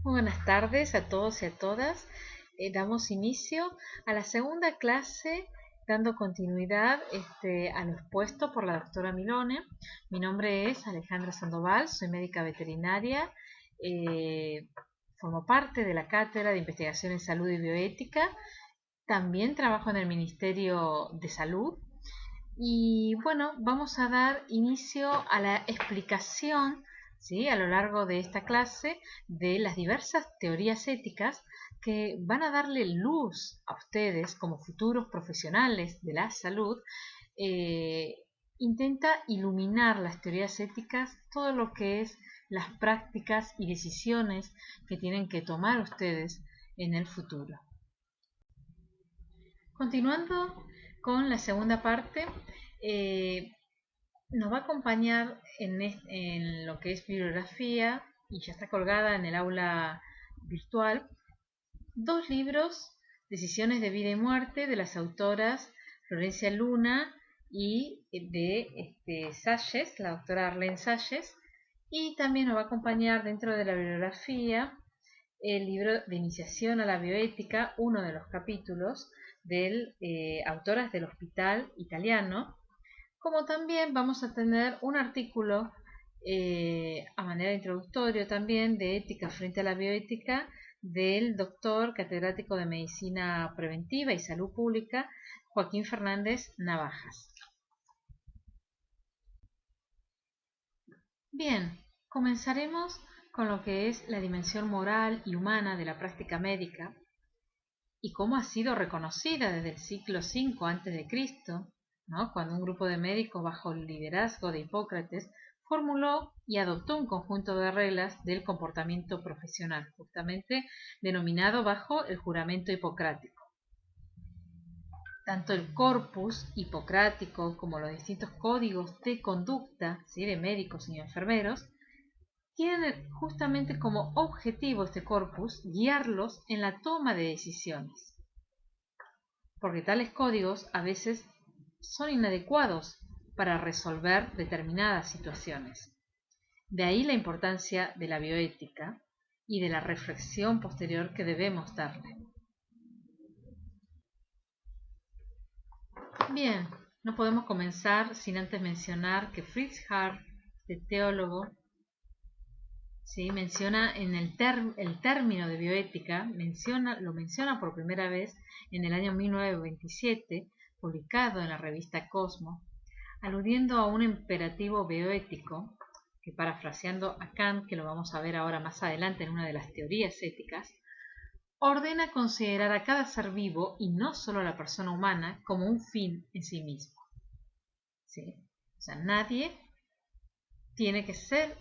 Muy buenas tardes a todos y a todas. Damos inicio a la segunda clase, dando continuidad a lo expuesto por la doctora Milone. Mi nombre es Alejandra Sandoval, soy médica veterinaria, formo parte de la Cátedra de Investigación en Salud y Bioética, también trabajo en el Ministerio de Salud y bueno, vamos a dar inicio a la explicación, ¿sí?, a lo largo de esta clase de las diversas teorías éticas que van a darle luz a ustedes como futuros profesionales de la salud. Intenta iluminar las teorías éticas, todo lo que es las prácticas y decisiones que tienen que tomar ustedes en el futuro. Continuando con la segunda parte, nos va a acompañar en lo que es bibliografía, y ya está colgada en el aula virtual, dos libros, Decisiones de vida y muerte, de las autoras Florencia Luna y de Salles, la doctora Arlene Salles, y también nos va a acompañar dentro de la bibliografía el libro de Iniciación a la Bioética, uno de los capítulos del Autoras del Hospital Italiano, como también vamos a tener un artículo a manera introductorio también de Ética frente a la Bioética del doctor catedrático de Medicina Preventiva y Salud Pública, Joaquín Fernández Navajas. Bien, comenzaremos con lo que es la dimensión moral y humana de la práctica médica y cómo ha sido reconocida desde el siglo V a.C., ¿no?, cuando un grupo de médicos bajo el liderazgo de Hipócrates formuló y adoptó un conjunto de reglas del comportamiento profesional, justamente denominado bajo el juramento hipocrático. Tanto el corpus hipocrático como los distintos códigos de conducta, ¿sí?, de médicos y enfermeros, tienen justamente como objetivo este corpus guiarlos en la toma de decisiones, porque tales códigos a veces son inadecuados para resolver determinadas situaciones. De ahí la importancia de la bioética y de la reflexión posterior que debemos darle. Bien, no podemos comenzar sin antes mencionar que Fritz Hart, el teólogo, ¿sí?, menciona en el término de bioética, lo menciona por primera vez en el año 1927, publicado en la revista Cosmo, aludiendo a un imperativo bioético que, parafraseando a Kant, que lo vamos a ver ahora más adelante en una de las teorías éticas, ordena considerar a cada ser vivo, y no solo a la persona humana, como un fin en sí mismo. ¿Sí? O sea, nadie tiene que ser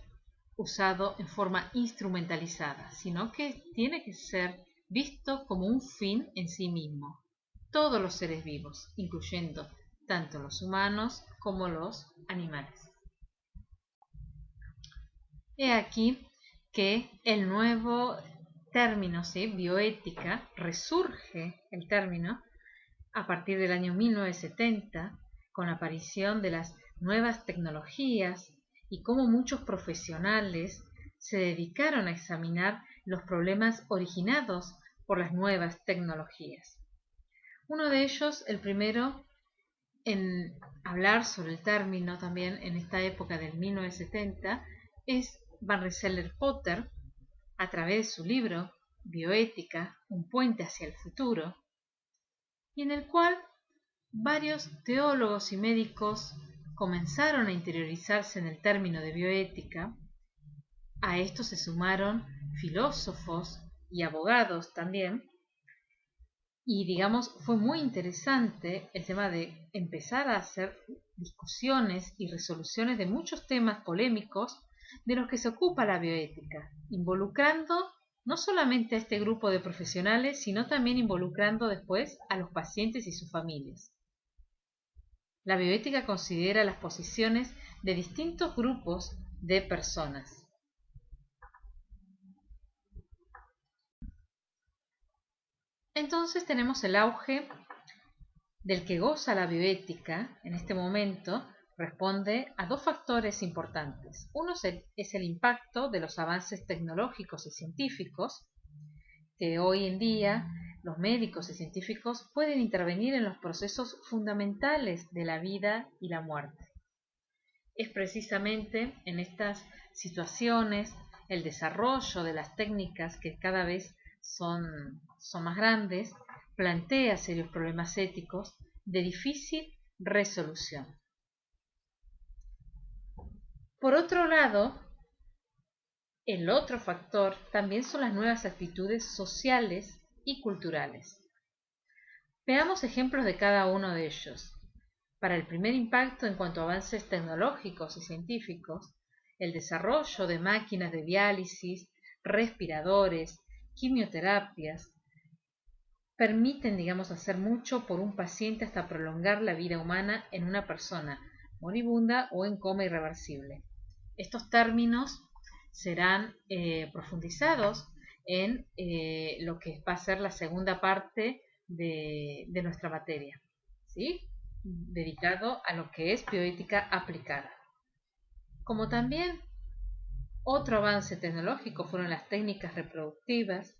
usado en forma instrumentalizada, sino que tiene que ser visto como un fin en sí mismo. Todos los seres vivos, incluyendo tanto los humanos como los animales. He aquí que el nuevo término, ¿sí?, bioética, resurge el término a partir del año 1970 con la aparición de las nuevas tecnologías y cómo muchos profesionales se dedicaron a examinar los problemas originados por las nuevas tecnologías. Uno de ellos, el primero en hablar sobre el término también en esta época del 1970, es Van Rensselaer-Potter, a través de su libro Bioética, un puente hacia el futuro, y en el cual varios teólogos y médicos comenzaron a interiorizarse en el término de bioética. A esto se sumaron filósofos y abogados también, y digamos fue muy interesante el tema de empezar a hacer discusiones y resoluciones de muchos temas polémicos de los que se ocupa la bioética, involucrando no solamente a este grupo de profesionales, sino también involucrando después a los pacientes y sus familias. La bioética considera las posiciones de distintos grupos de personas. Entonces tenemos el auge del que goza la bioética en este momento responde a dos factores importantes. Uno es el impacto de los avances tecnológicos y científicos, que hoy en día los médicos y científicos pueden intervenir en los procesos fundamentales de la vida y la muerte. Es precisamente en estas situaciones el desarrollo de las técnicas que cada vez son más grandes, plantea serios problemas éticos de difícil resolución. Por otro lado, el otro factor también son las nuevas actitudes sociales y culturales. Veamos ejemplos de cada uno de ellos. Para el primer impacto en cuanto a avances tecnológicos y científicos, el desarrollo de máquinas de diálisis, respiradores, quimioterapias, permiten, hacer mucho por un paciente hasta prolongar la vida humana en una persona moribunda o en coma irreversible. Estos términos serán profundizados en lo que va a ser la segunda parte de nuestra materia, ¿sí? Dedicado a lo que es bioética aplicada. Como también otro avance tecnológico fueron las técnicas reproductivas,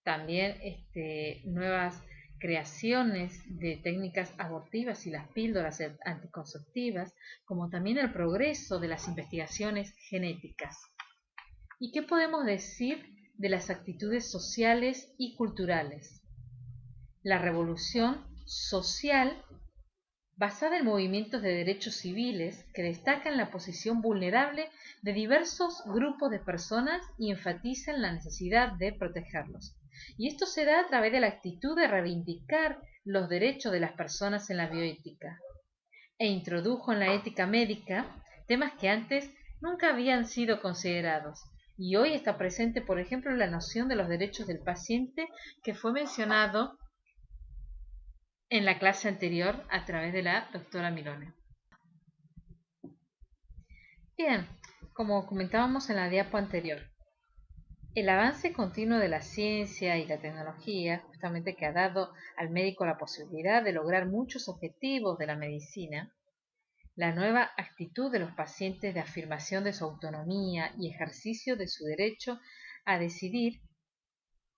también nuevas creaciones de técnicas abortivas y las píldoras anticonceptivas, como también el progreso de las investigaciones genéticas. ¿Y qué podemos decir de las actitudes sociales y culturales? La revolución social basada en movimientos de derechos civiles que destacan la posición vulnerable de diversos grupos de personas y enfatizan la necesidad de protegerlos. Y esto se da a través de la actitud de reivindicar los derechos de las personas en la bioética, e introdujo en la ética médica temas que antes nunca habían sido considerados. Y hoy está presente, por ejemplo, la noción de los derechos del paciente, que fue mencionado en la clase anterior a través de la doctora Milone. Bien, como comentábamos en la diapo anterior, el avance continuo de la ciencia y la tecnología, justamente que ha dado al médico la posibilidad de lograr muchos objetivos de la medicina, la nueva actitud de los pacientes de afirmación de su autonomía y ejercicio de su derecho a decidir,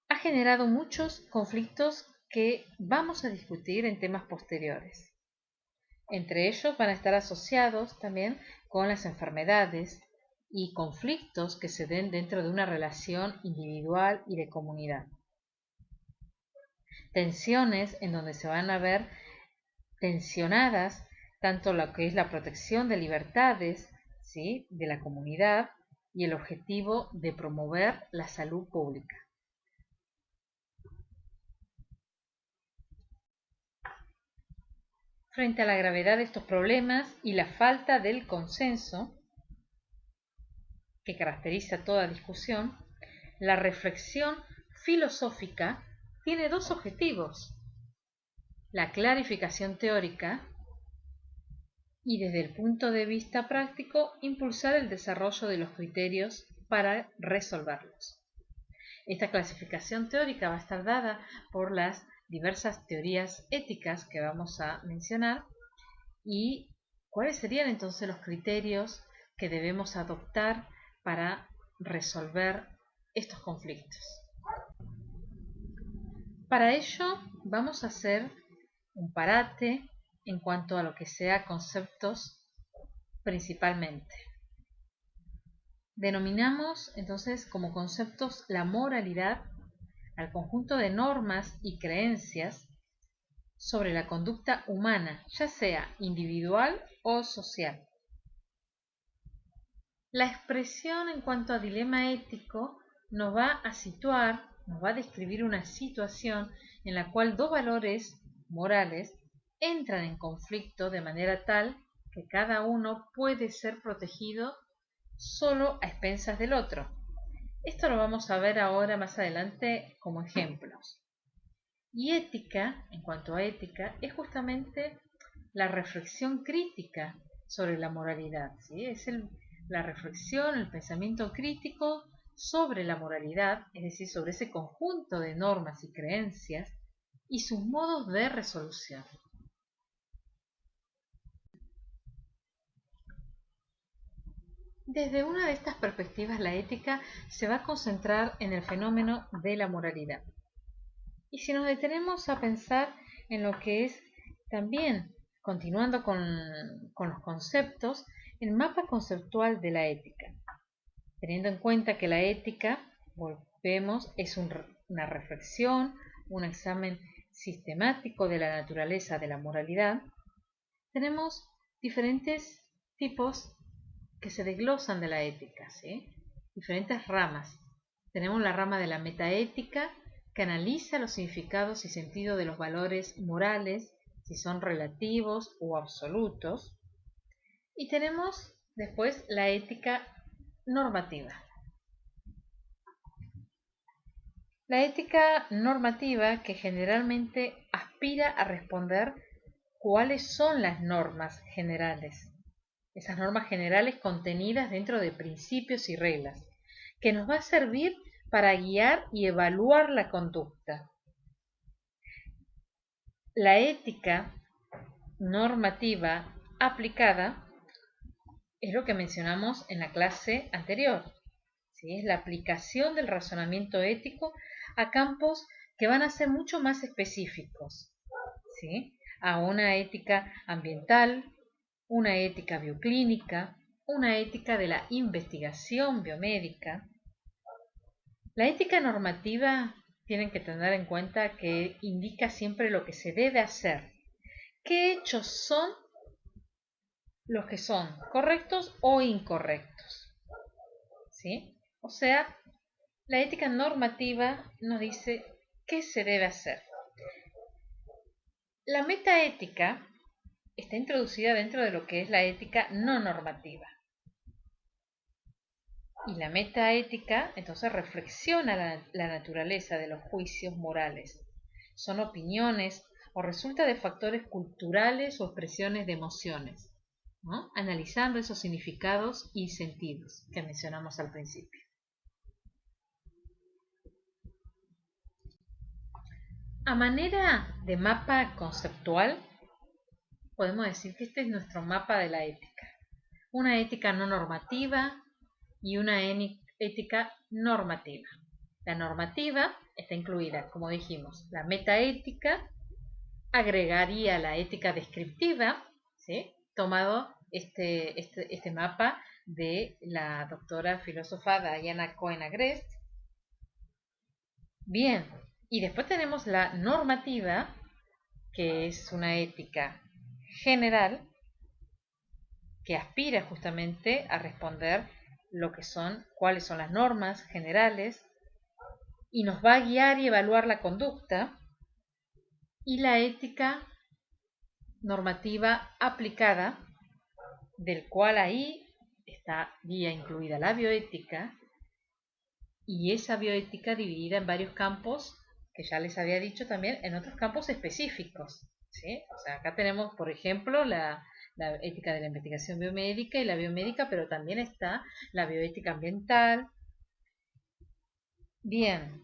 ha generado muchos conflictos que vamos a discutir en temas posteriores. Entre ellos van a estar asociados también con las enfermedades y conflictos que se den dentro de una relación individual y de comunidad. Tensiones en donde se van a ver tensionadas tanto lo que es la protección de libertades, ¿sí?, de la comunidad y el objetivo de promover la salud pública. Frente a la gravedad de estos problemas y la falta del consenso que caracteriza toda discusión, la reflexión filosófica tiene dos objetivos: la clarificación teórica y, desde el punto de vista práctico, impulsar el desarrollo de los criterios para resolverlos. Esta clasificación teórica va a estar dada por las diversas teorías éticas que vamos a mencionar y cuáles serían entonces los criterios que debemos adoptar para resolver estos conflictos. Para ello vamos a hacer un parate en cuanto a lo que sea conceptos principalmente. Denominamos entonces como conceptos la moralidad al conjunto de normas y creencias sobre la conducta humana, ya sea individual o social. La expresión en cuanto a dilema ético nos va a situar, nos va a describir una situación en la cual dos valores morales entran en conflicto de manera tal que cada uno puede ser protegido solo a expensas del otro. Esto lo vamos a ver ahora más adelante como ejemplos. Y ética, en cuanto a ética, es justamente la reflexión crítica sobre la moralidad, ¿sí? Es la reflexión, el pensamiento crítico sobre la moralidad, es decir, sobre ese conjunto de normas y creencias y sus modos de resolución. Desde una de estas perspectivas, la ética se va a concentrar en el fenómeno de la moralidad. Y si nos detenemos a pensar en lo que es también, continuando con los conceptos, el mapa conceptual de la ética, teniendo en cuenta que la ética, volvemos, es una reflexión, un examen sistemático de la naturaleza de la moralidad, tenemos diferentes tipos que se desglosan de la ética, ¿sí? Diferentes ramas. Tenemos la rama de la metaética, que analiza los significados y sentido de los valores morales, si son relativos o absolutos. Y tenemos después la ética normativa. La ética normativa, que generalmente aspira a responder cuáles son las normas generales, esas normas generales contenidas dentro de principios y reglas, que nos va a servir para guiar y evaluar la conducta. La ética normativa aplicada es lo que mencionamos en la clase anterior, ¿sí? Es la aplicación del razonamiento ético a campos que van a ser mucho más específicos, ¿sí? A una ética ambiental, una ética bioclínica, una ética de la investigación biomédica. La ética normativa tienen que tener en cuenta que indica siempre lo que se debe hacer, qué hechos son los que son correctos o incorrectos, ¿sí? O sea, la ética normativa nos dice qué se debe hacer. La metaética está introducida dentro de lo que es la ética no normativa. Y la metaética entonces reflexiona la naturaleza de los juicios morales. Son opiniones o resulta de factores culturales o expresiones de emociones, ¿no? Analizando esos significados y sentidos que mencionamos al principio. A manera de mapa conceptual, podemos decir que este es nuestro mapa de la ética. Una ética no normativa y una ética normativa. La normativa está incluida, como dijimos, la metaética, agregaría la ética descriptiva, ¿sí? Tomado este mapa de la doctora filósofa Diana Cohen Agrest. Bien, y después tenemos la normativa, que es una ética general que aspira justamente a responder lo que son, cuáles son las normas generales y nos va a guiar y evaluar la conducta, y la ética normativa aplicada, del cual ahí estaría incluida la bioética, y esa bioética dividida en varios campos, que ya les había dicho también, en otros campos específicos, ¿sí? O sea, acá tenemos, por ejemplo, la ética de la investigación biomédica y la biomédica, pero también está la bioética ambiental. Bien.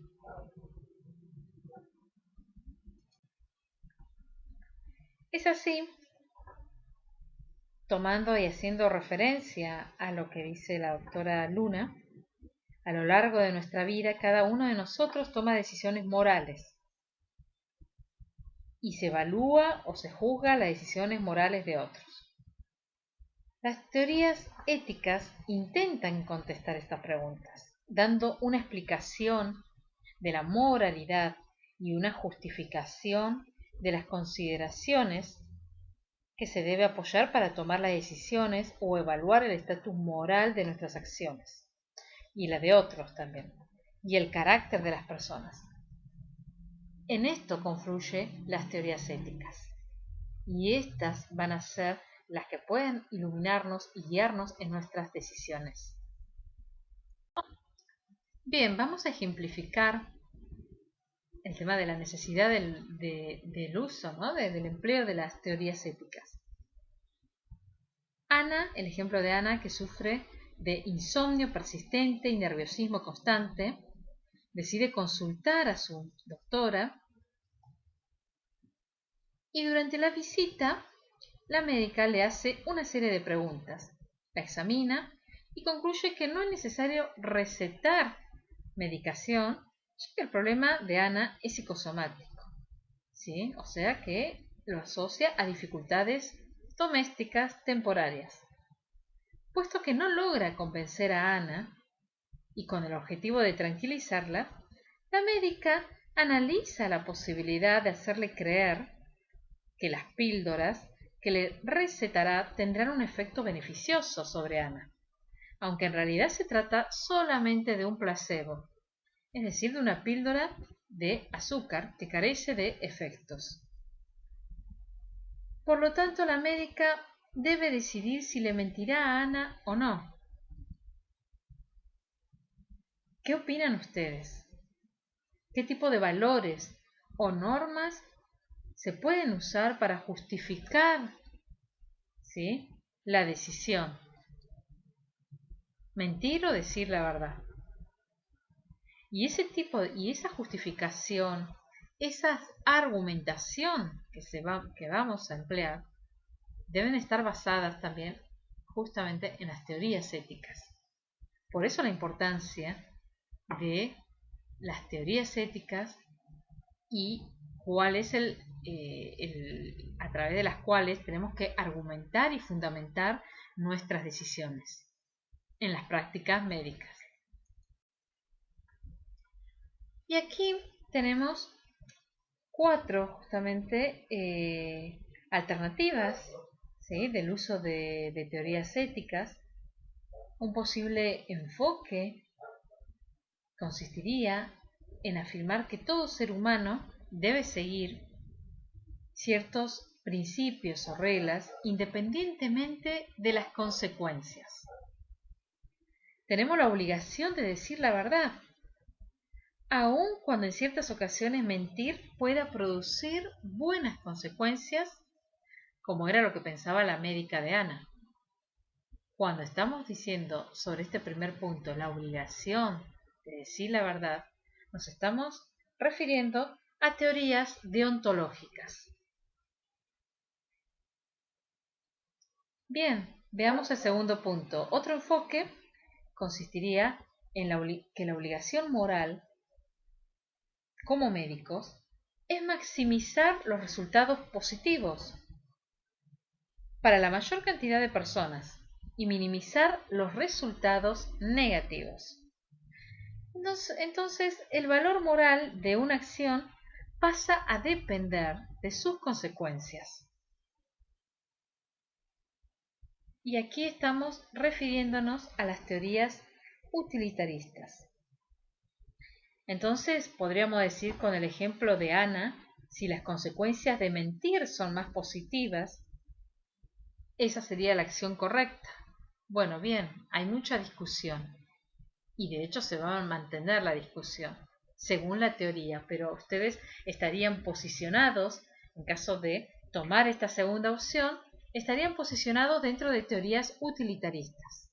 Es así, tomando y haciendo referencia a lo que dice la doctora Luna, a lo largo de nuestra vida cada uno de nosotros toma decisiones morales y se evalúa o se juzga las decisiones morales de otros. Las teorías éticas intentan contestar estas preguntas, dando una explicación de la moralidad y una justificación de las consideraciones que se debe apoyar para tomar las decisiones o evaluar el estatus moral de nuestras acciones y la de otros también, y el carácter de las personas. En esto confluyen las teorías éticas, y estas van a ser las que pueden iluminarnos y guiarnos en nuestras decisiones. Bien, vamos a ejemplificar el tema de la necesidad del uso, ¿no? del empleo de las teorías éticas. Ana, el ejemplo de Ana, que sufre de insomnio persistente y nerviosismo constante, decide consultar a su doctora y durante la visita la médica le hace una serie de preguntas, la examina y concluye que no es necesario recetar medicación, ya que el problema de Ana es psicosomático, ¿sí? O sea que lo asocia a dificultades domésticas temporarias. Puesto que no logra convencer a Ana, y con el objetivo de tranquilizarla, la médica analiza la posibilidad de hacerle creer que las píldoras que le recetará tendrán un efecto beneficioso sobre Ana, aunque en realidad se trata solamente de un placebo, es decir, de una píldora de azúcar que carece de efectos. Por lo tanto, la médica debe decidir si le mentirá a Ana o no. ¿Qué opinan ustedes? ¿Qué tipo de valores o normas se pueden usar para justificar, ¿sí?, la decisión? ¿Mentir o decir la verdad? Y esa justificación, esa argumentación que vamos a emplear, deben estar basadas también justamente en las teorías éticas. Por eso la importancia de las teorías éticas y cuál es a través de las cuales tenemos que argumentar y fundamentar nuestras decisiones en las prácticas médicas. Y aquí tenemos 4 justamente alternativas, ¿sí?, del uso de teorías éticas. Un posible enfoque consistiría en afirmar que todo ser humano debe seguir ciertos principios o reglas independientemente de las consecuencias. Tenemos la obligación de decir la verdad, aun cuando en ciertas ocasiones mentir pueda producir buenas consecuencias, como era lo que pensaba la médica de Ana. Cuando estamos diciendo sobre este primer punto la obligación de decir la verdad, nos estamos refiriendo a teorías deontológicas. Bien, veamos el segundo punto. Otro enfoque consistiría en que la obligación moral como médicos es maximizar los resultados positivos para la mayor cantidad de personas y minimizar los resultados negativos. Entonces, el valor moral de una acción pasa a depender de sus consecuencias. Y aquí estamos refiriéndonos a las teorías utilitaristas. Entonces, podríamos decir con el ejemplo de Ana, si las consecuencias de mentir son más positivas, esa sería la acción correcta. Bueno, bien, hay mucha discusión y de hecho se va a mantener la discusión según la teoría, pero ustedes estarían posicionados, en caso de tomar esta segunda opción, estarían posicionados dentro de teorías utilitaristas.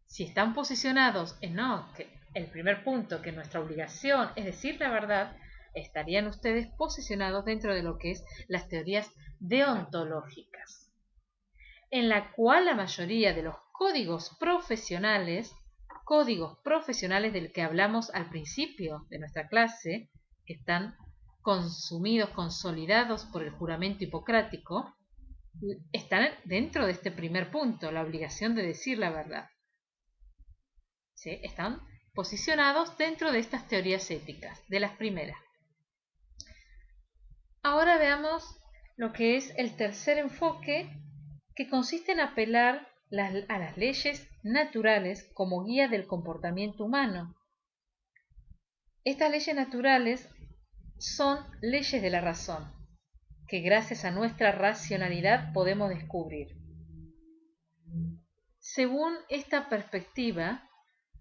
Si están posicionados en no, que el primer punto, que nuestra obligación es decir la verdad, estarían ustedes posicionados dentro de lo que es las teorías deontológicas, en la cual la mayoría de los códigos profesionales del que hablamos al principio de nuestra clase, que están consolidados por el juramento hipocrático, están dentro de este primer punto, la obligación de decir la verdad. ¿Sí? Están posicionados dentro de estas teorías éticas, de las primeras. Ahora veamos lo que es el tercer enfoque, que consiste en apelar a las leyes naturales como guía del comportamiento humano. Estas leyes naturales son leyes de la razón, que gracias a nuestra racionalidad podemos descubrir. Según esta perspectiva,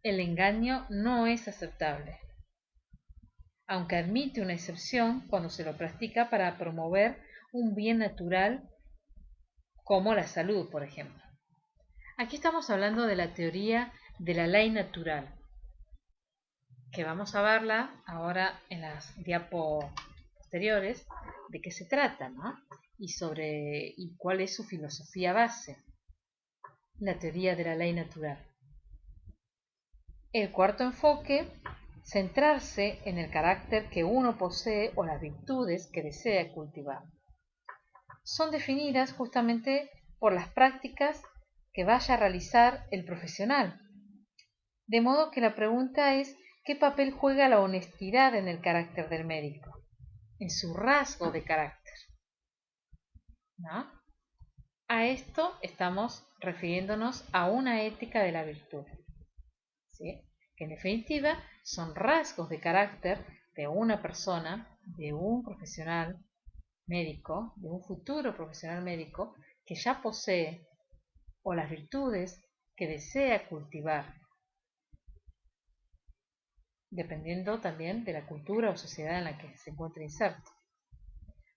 el engaño no es aceptable, aunque admite una excepción cuando se lo practica para promover un bien natural como la salud, por ejemplo. Aquí estamos hablando de la teoría de la ley natural, que vamos a verla ahora en las diapos posteriores, de qué se trata, ¿no? Y cuál es su filosofía base. la teoría de la ley natural. El cuarto enfoque, centrarse en el carácter que uno posee o las virtudes que desea cultivar. Son definidas justamente por las prácticas que vaya a realizar el profesional. De modo que la pregunta es, ¿qué papel juega la honestidad en el carácter del médico? En su rasgo de carácter, ¿no? A esto estamos refiriéndonos a una ética de la virtud, ¿sí? Que en definitiva son rasgos de carácter de una persona, de un profesional médico, de un futuro profesional médico que ya posee o las virtudes que desea cultivar, dependiendo también de la cultura o sociedad en la que se encuentre inserto.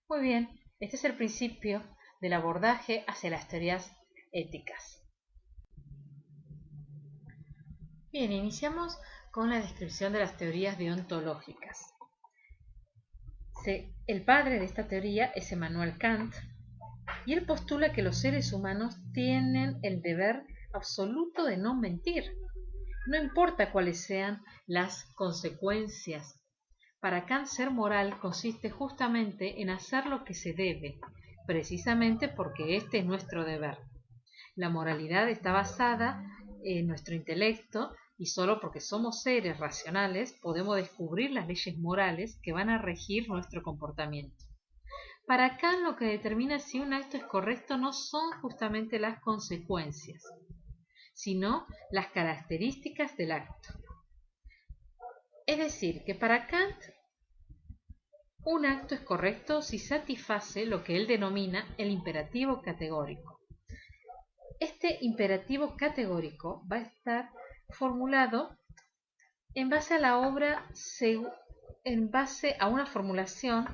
Muy bien, este es el principio del abordaje hacia las teorías éticas. Bien, iniciamos con la descripción de las teorías deontológicas. El padre de esta teoría es Immanuel Kant, y él postula que los seres humanos tienen el deber absoluto de no mentir, no importa cuáles sean las consecuencias. Para Kant, ser moral consiste justamente en hacer lo que se debe, precisamente porque este es nuestro deber. La moralidad está basada en nuestro intelecto y solo porque somos seres racionales podemos descubrir las leyes morales que van a regir nuestro comportamiento. Para Kant, lo que determina si un acto es correcto no son justamente las consecuencias, sino las características del acto. Es decir, que para Kant un acto es correcto si satisface lo que él denomina el imperativo categórico. Este imperativo categórico va a estar formulado en base a la obra, en base a una formulación,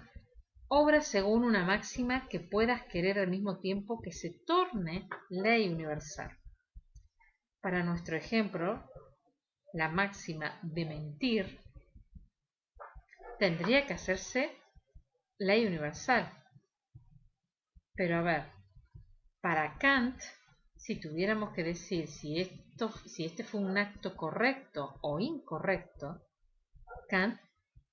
obra según una máxima que puedas querer al mismo tiempo que se torne ley universal. Para nuestro ejemplo, la máxima de mentir tendría que hacerse ley universal. Pero a ver, para Kant, si tuviéramos que decir si este fue un acto correcto o incorrecto, Kant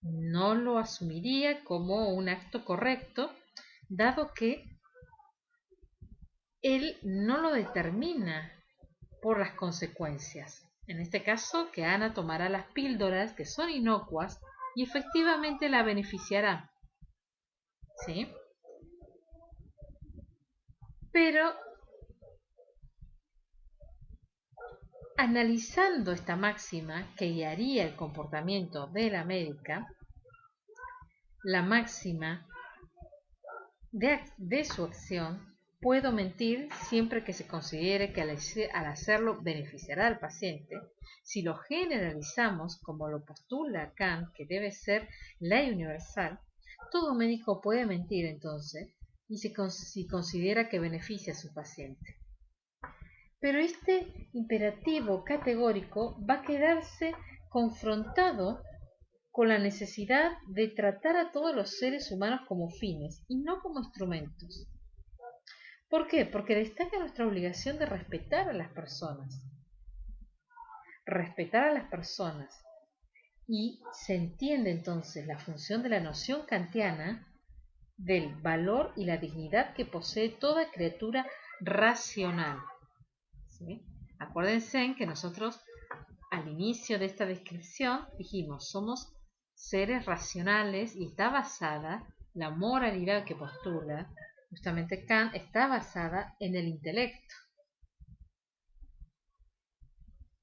no lo asumiría como un acto correcto, dado que él no lo determina por las consecuencias. En este caso, que Ana tomará las píldoras que son inocuas y efectivamente la beneficiará. ¿Sí? Pero analizando esta máxima que guiaría el comportamiento de la médica, la máxima de su acción, puedo mentir siempre que se considere que al hacerlo beneficiará al paciente. Si lo generalizamos como lo postula Kant, que debe ser ley universal, todo médico puede mentir entonces y si considera que beneficia a su paciente. Pero este imperativo categórico va a quedarse confrontado con la necesidad de tratar a todos los seres humanos como fines y no como instrumentos. ¿Por qué? Porque destaca nuestra obligación de respetar a las personas. Respetar a las personas. Y se entiende entonces la función de la noción kantiana del valor y la dignidad que posee toda criatura racional. ¿Sí? Acuérdense en que nosotros al inicio de esta descripción dijimos somos seres racionales y está basada la moralidad que postula justamente Kant está basada en el intelecto.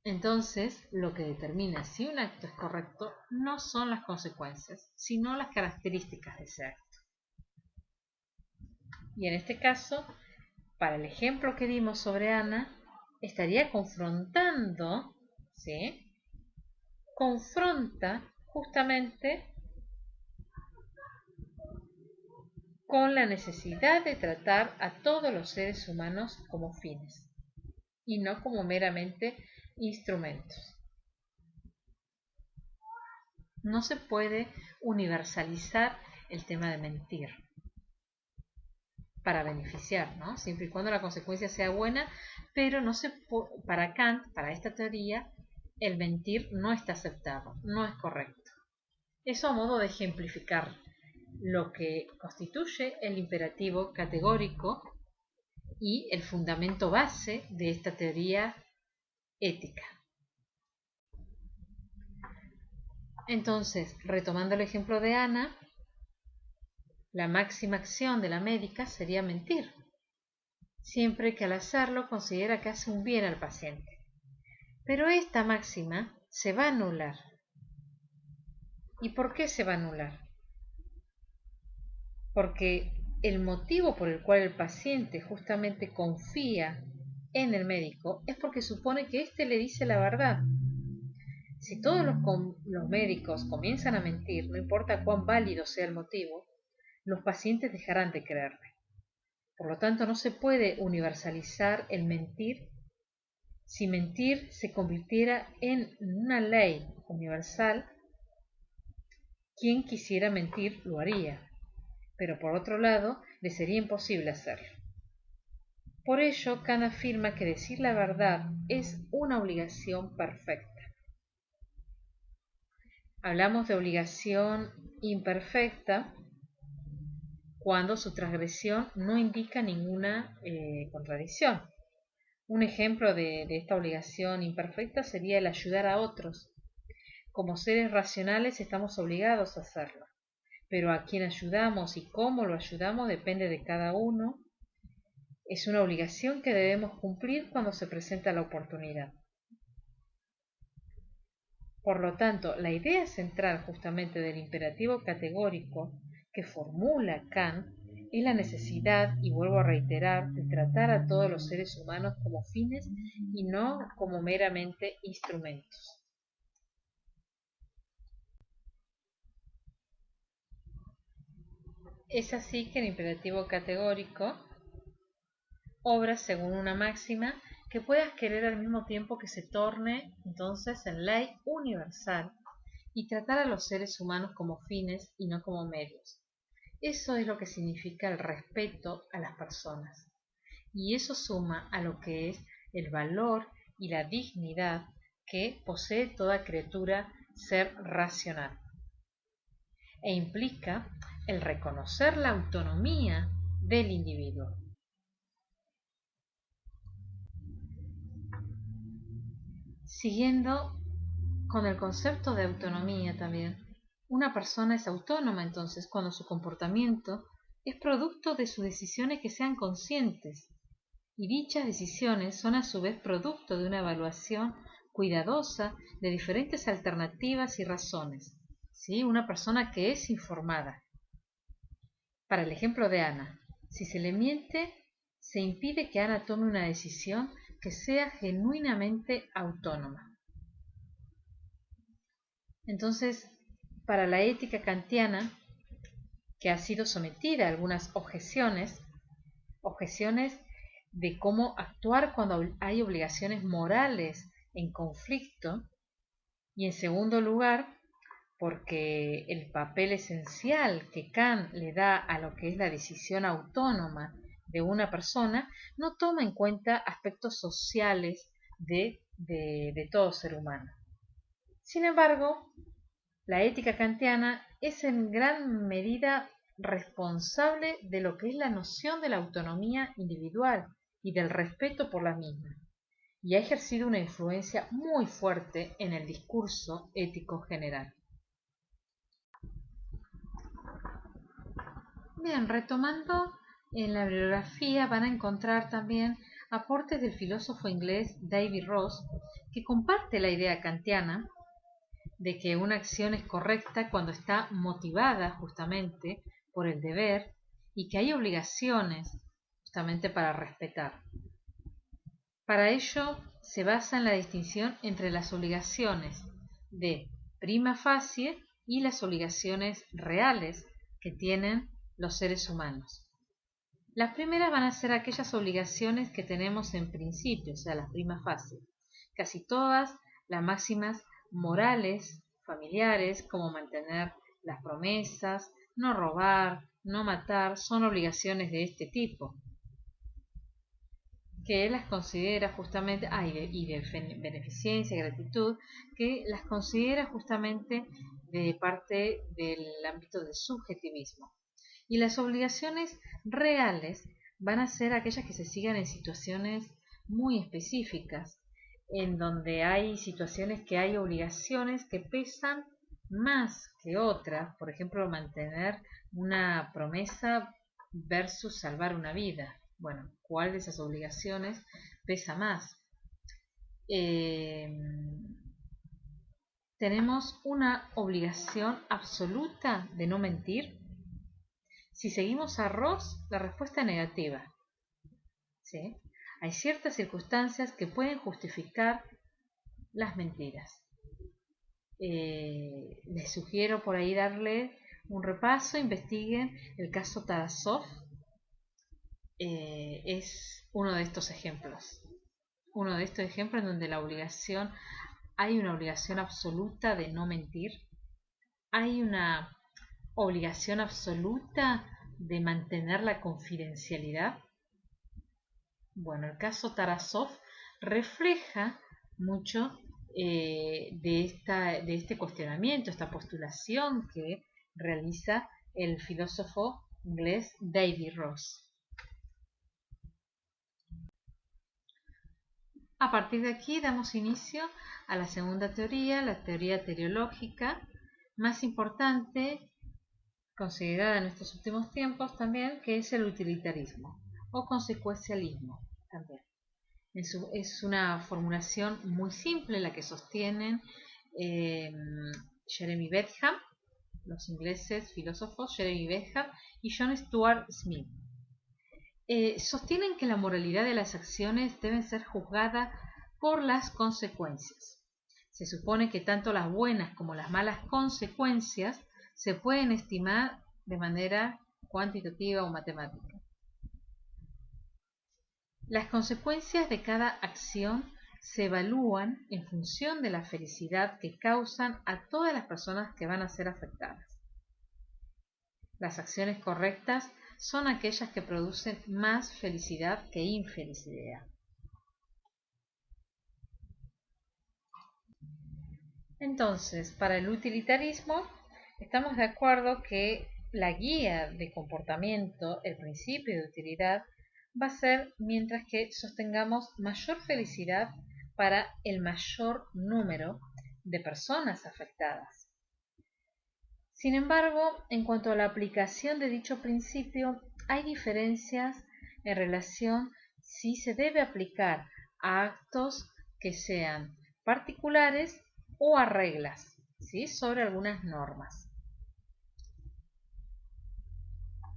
Entonces, lo que determina si un acto es correcto no son las consecuencias, sino las características de ese acto. Y en este caso, para el ejemplo que dimos sobre Ana, estaría confrontando, ¿sí? Confronta justamente con la necesidad de tratar a todos los seres humanos como fines y no como meramente instrumentos. No se puede universalizar el tema de mentir para beneficiar, ¿no? Siempre y cuando la consecuencia sea buena, pero para Kant, para esta teoría, el mentir no está aceptado, no es correcto. Eso a modo de ejemplificar lo que constituye el imperativo categórico y el fundamento base de esta teoría ética. Entonces, retomando el ejemplo de Ana, la máxima acción de la médica sería mentir, siempre que al hacerlo considera que hace un bien al paciente. Pero esta máxima se va a anular. ¿Y por qué se va a anular? Porque el motivo por el cual el paciente justamente confía en el médico es porque supone que éste le dice la verdad. Si todos los médicos comienzan a mentir, no importa cuán válido sea el motivo, los pacientes dejarán de creerle. Por lo tanto, no se puede universalizar el mentir. Si mentir se convirtiera en una ley universal, quien quisiera mentir lo haría, pero por otro lado le sería imposible hacerlo. Por ello, Kant afirma que decir la verdad es una obligación perfecta. Hablamos de obligación imperfecta cuando su transgresión no indica ninguna contradicción. Un ejemplo de esta obligación imperfecta sería el ayudar a otros. Como seres racionales estamos obligados a hacerlo, pero a quién ayudamos y cómo lo ayudamos depende de cada uno. Es una obligación que debemos cumplir cuando se presenta la oportunidad. Por lo tanto, la idea central justamente del imperativo categórico que formula Kant es la necesidad, y vuelvo a reiterar, de tratar a todos los seres humanos como fines y no como meramente instrumentos. Es así que el imperativo categórico obra según una máxima que puede adquirir al mismo tiempo que se torne entonces en ley universal y tratar a los seres humanos como fines y no como medios. Eso es lo que significa el respeto a las personas, y eso suma a lo que es el valor y la dignidad que posee toda criatura ser racional, e implica el reconocer la autonomía del individuo. Siguiendo con el concepto de autonomía también, una persona es autónoma entonces cuando su comportamiento es producto de sus decisiones que sean conscientes, y dichas decisiones son a su vez producto de una evaluación cuidadosa de diferentes alternativas y razones. ¿Sí? Una persona que es informada. Para el ejemplo de Ana, si se le miente, se impide que Ana tome una decisión que sea genuinamente autónoma. Entonces, para la ética kantiana, que ha sido sometida a algunas objeciones de cómo actuar cuando hay obligaciones morales en conflicto, y en segundo lugar, porque el papel esencial que Kant le da a lo que es la decisión autónoma de una persona no toma en cuenta aspectos sociales de todo ser humano. Sin embargo, la ética kantiana es en gran medida responsable de lo que es la noción de la autonomía individual y del respeto por la misma, y ha ejercido una influencia muy fuerte en el discurso ético general. Bien, retomando en la bibliografía van a encontrar también aportes del filósofo inglés David Ross, que comparte la idea kantiana de que una acción es correcta cuando está motivada justamente por el deber y que hay obligaciones justamente para respetar. Para ello se basa en la distinción entre las obligaciones de prima facie y las obligaciones reales que tienen los seres humanos. Las primeras van a ser aquellas obligaciones que tenemos en principio, o sea, las prima facie. Casi todas las máximas morales, familiares, como mantener las promesas, no robar, no matar, son obligaciones de este tipo, que las considera justamente, y de beneficencia y gratitud, que las considera justamente de parte del ámbito del subjetivismo. Y las obligaciones reales van a ser aquellas que se sigan en situaciones muy específicas, en donde hay situaciones que hay obligaciones que pesan más que otras, por ejemplo, mantener una promesa versus salvar una vida. Bueno, ¿cuál de esas obligaciones pesa más? Tenemos una obligación absoluta de no mentir. Si seguimos a Ross, la respuesta es negativa. ¿Sí? Hay ciertas circunstancias que pueden justificar las mentiras. Les sugiero por ahí darle un repaso, investiguen el caso Tarasov. Es uno de estos ejemplos. Uno de estos ejemplos en donde hay una obligación absoluta de no mentir. Hay una obligación absoluta de mantener la confidencialidad. Bueno, el caso Tarasov refleja mucho de este cuestionamiento, esta postulación que realiza el filósofo inglés David Ross. A partir de aquí damos inicio a la segunda teoría, la teoría teleológica, más importante, considerada en estos últimos tiempos también, que es el utilitarismo o consecuencialismo también. Es una formulación muy simple la que sostienen Jeremy Bentham, los ingleses filósofos Jeremy Bentham y John Stuart Smith. Sostienen que la moralidad de las acciones deben ser juzgada por las consecuencias. Se supone que tanto las buenas como las malas consecuencias se pueden estimar de manera cuantitativa o matemática. Las consecuencias de cada acción se evalúan en función de la felicidad que causan a todas las personas que van a ser afectadas. Las acciones correctas son aquellas que producen más felicidad que infelicidad. Entonces, para el utilitarismo, estamos de acuerdo que la guía de comportamiento, el principio de utilidad, va a ser mientras que sostengamos mayor felicidad para el mayor número de personas afectadas. Sin embargo, en cuanto a la aplicación de dicho principio, hay diferencias en relación si se debe aplicar a actos que sean particulares o a reglas, ¿sí?, sobre algunas normas.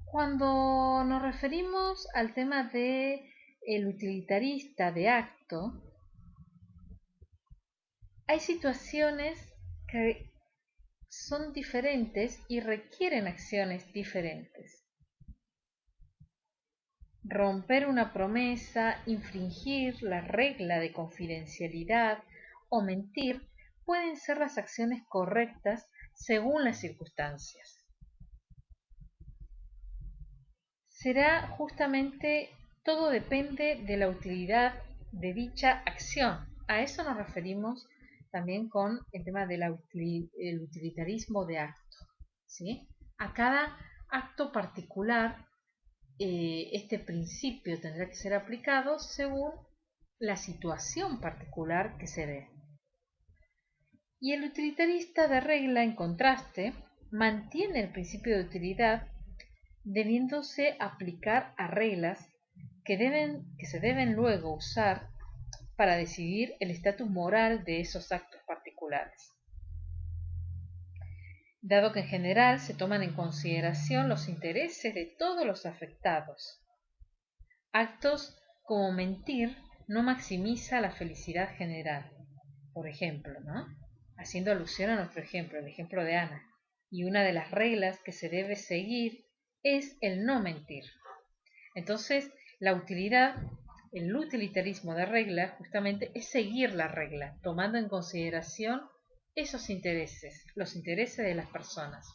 Cuando nos referimos al tema de el utilitarista de acto, hay situaciones que son diferentes y requieren acciones diferentes. Romper una promesa, infringir la regla de confidencialidad o mentir pueden ser las acciones correctas según las circunstancias. Será justamente, todo depende de la utilidad de dicha acción. A eso nos referimos también con el tema del utilitarismo de acto, ¿sí? A cada acto particular, este principio tendrá que ser aplicado según la situación particular que se dé. Y el utilitarista de regla, en contraste, mantiene el principio de utilidad debiéndose aplicar a reglas que se deben luego usar para decidir el estatus moral de esos actos particulares. Dado que en general se toman en consideración los intereses de todos los afectados. Actos como mentir no maximiza la felicidad general, por ejemplo, ¿no? Haciendo alusión a nuestro ejemplo, el ejemplo de Ana. Y una de las reglas que se debe seguir es el no mentir. Entonces, la utilidad, el utilitarismo de regla, justamente es seguir la regla, tomando en consideración esos intereses, los intereses de las personas.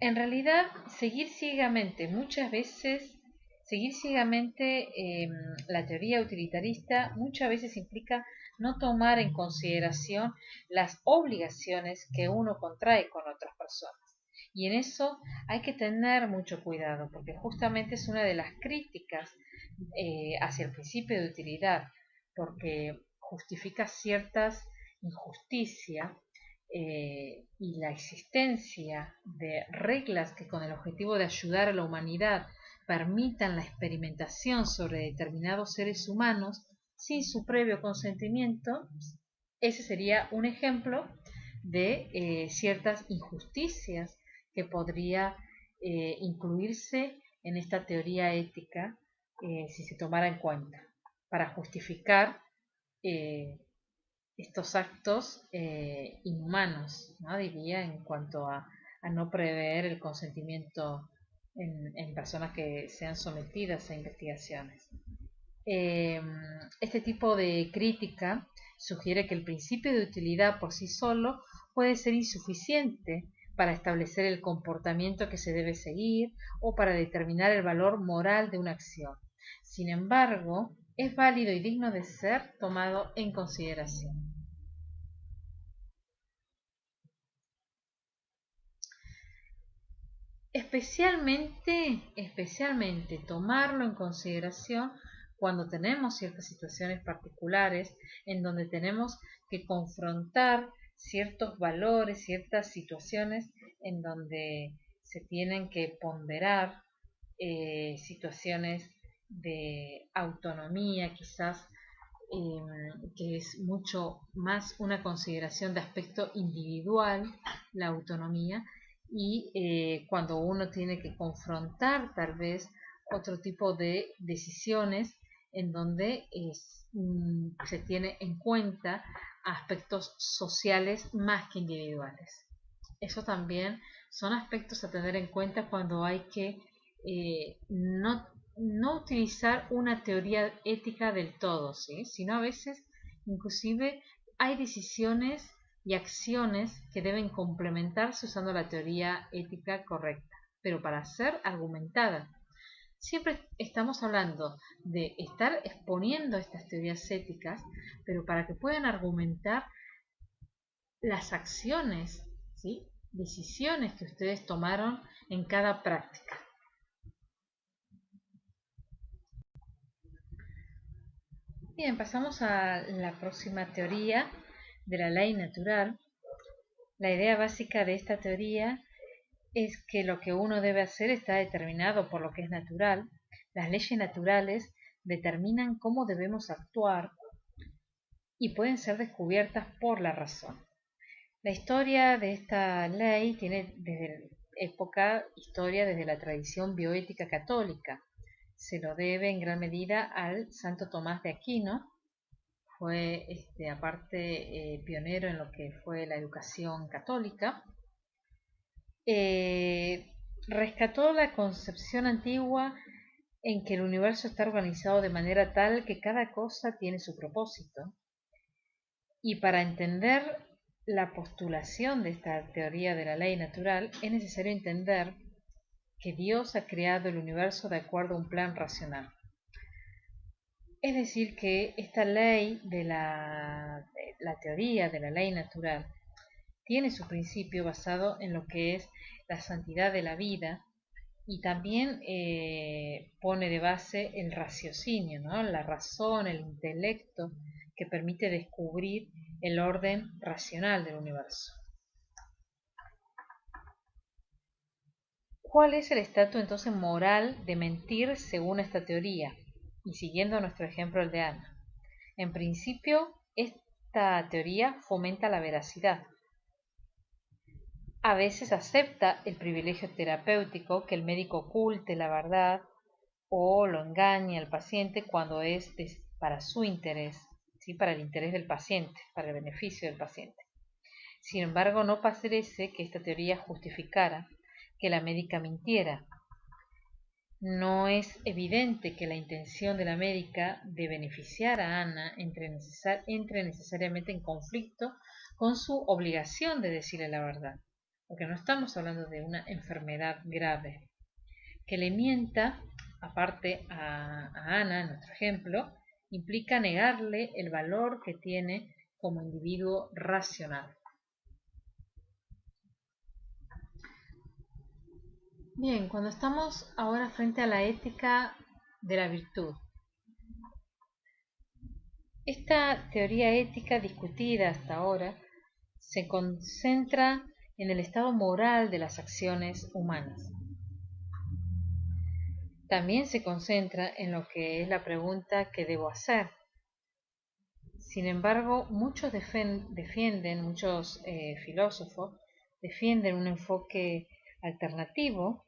En realidad, seguir ciegamente muchas veces Seguir ciegamente la teoría utilitarista muchas veces implica no tomar en consideración las obligaciones que uno contrae con otras personas. Y en eso hay que tener mucho cuidado, porque justamente es una de las críticas hacia el principio de utilidad, porque justifica ciertas injusticias y la existencia de reglas que con el objetivo de ayudar a la humanidad permitan la experimentación sobre determinados seres humanos sin su previo consentimiento, ese sería un ejemplo de ciertas injusticias que podría incluirse en esta teoría ética si se tomara en cuenta para justificar eh, estos actos inhumanos, ¿no? Diría, en cuanto a no prever el consentimiento en personas que sean sometidas a investigaciones. Eh, este tipo de crítica sugiere que el principio de utilidad por sí solo puede ser insuficiente para establecer el comportamiento que se debe seguir o para determinar el valor moral de una acción. Sin embargo, es válido y digno de ser tomado en consideración. Especialmente tomarlo en consideración cuando tenemos ciertas situaciones particulares en donde tenemos que confrontar ciertos valores, ciertas situaciones en donde se tienen que ponderar situaciones de autonomía, quizás que es mucho más una consideración de aspecto individual, la autonomía, y cuando uno tiene que confrontar tal vez otro tipo de decisiones en donde se tiene en cuenta aspectos sociales más que individuales. Eso también son aspectos a tener en cuenta cuando hay que no utilizar una teoría ética del todo, ¿sí? Sino a veces inclusive hay decisiones y acciones que deben complementarse usando la teoría ética correcta, pero para ser argumentada. Siempre estamos hablando de estar exponiendo estas teorías éticas, pero para que puedan argumentar las acciones, ¿sí? Decisiones que ustedes tomaron en cada práctica. Bien, pasamos a la próxima teoría de la ley natural. La idea básica de esta teoría es que lo que uno debe hacer está determinado por lo que es natural. Las leyes naturales determinan cómo debemos actuar y pueden ser descubiertas por la razón. La historia de esta ley tiene historia desde la tradición bioética católica. Se lo debe en gran medida al Santo Tomás de Aquino. Fue aparte pionero en lo que fue la educación católica. Rescató la concepción antigua en que el universo está organizado de manera tal que cada cosa tiene su propósito. Y para entender la postulación de esta teoría de la ley natural, es necesario entender que Dios ha creado el universo de acuerdo a un plan racional. Es decir, que esta ley de la teoría de la ley natural tiene su principio basado en lo que es la santidad de la vida y también pone de base el raciocinio, ¿no? La razón, el intelecto que permite descubrir el orden racional del universo. ¿Cuál es el estatus entonces moral de mentir según esta teoría? Y siguiendo nuestro ejemplo el de Ana. En principio, esta teoría fomenta la veracidad. A veces acepta el privilegio terapéutico que el médico oculte la verdad o lo engañe al paciente cuando es para su interés, ¿sí? Para el interés del paciente, para el beneficio del paciente. Sin embargo, no parece que esta teoría justificara que la médica mintiera. No es evidente que la intención de la médica de beneficiar a Ana entre necesariamente en conflicto con su obligación de decirle la verdad, porque no estamos hablando de una enfermedad grave. Que le mienta aparte a Ana, en nuestro ejemplo, implica negarle el valor que tiene como individuo racional. Bien, cuando estamos ahora frente a la ética de la virtud, esta teoría ética discutida hasta ahora se concentra en el estado moral de las acciones humanas. También se concentra en lo que es la pregunta ¿qué debo hacer? Sin embargo, muchos muchos filósofos defienden un enfoque alternativo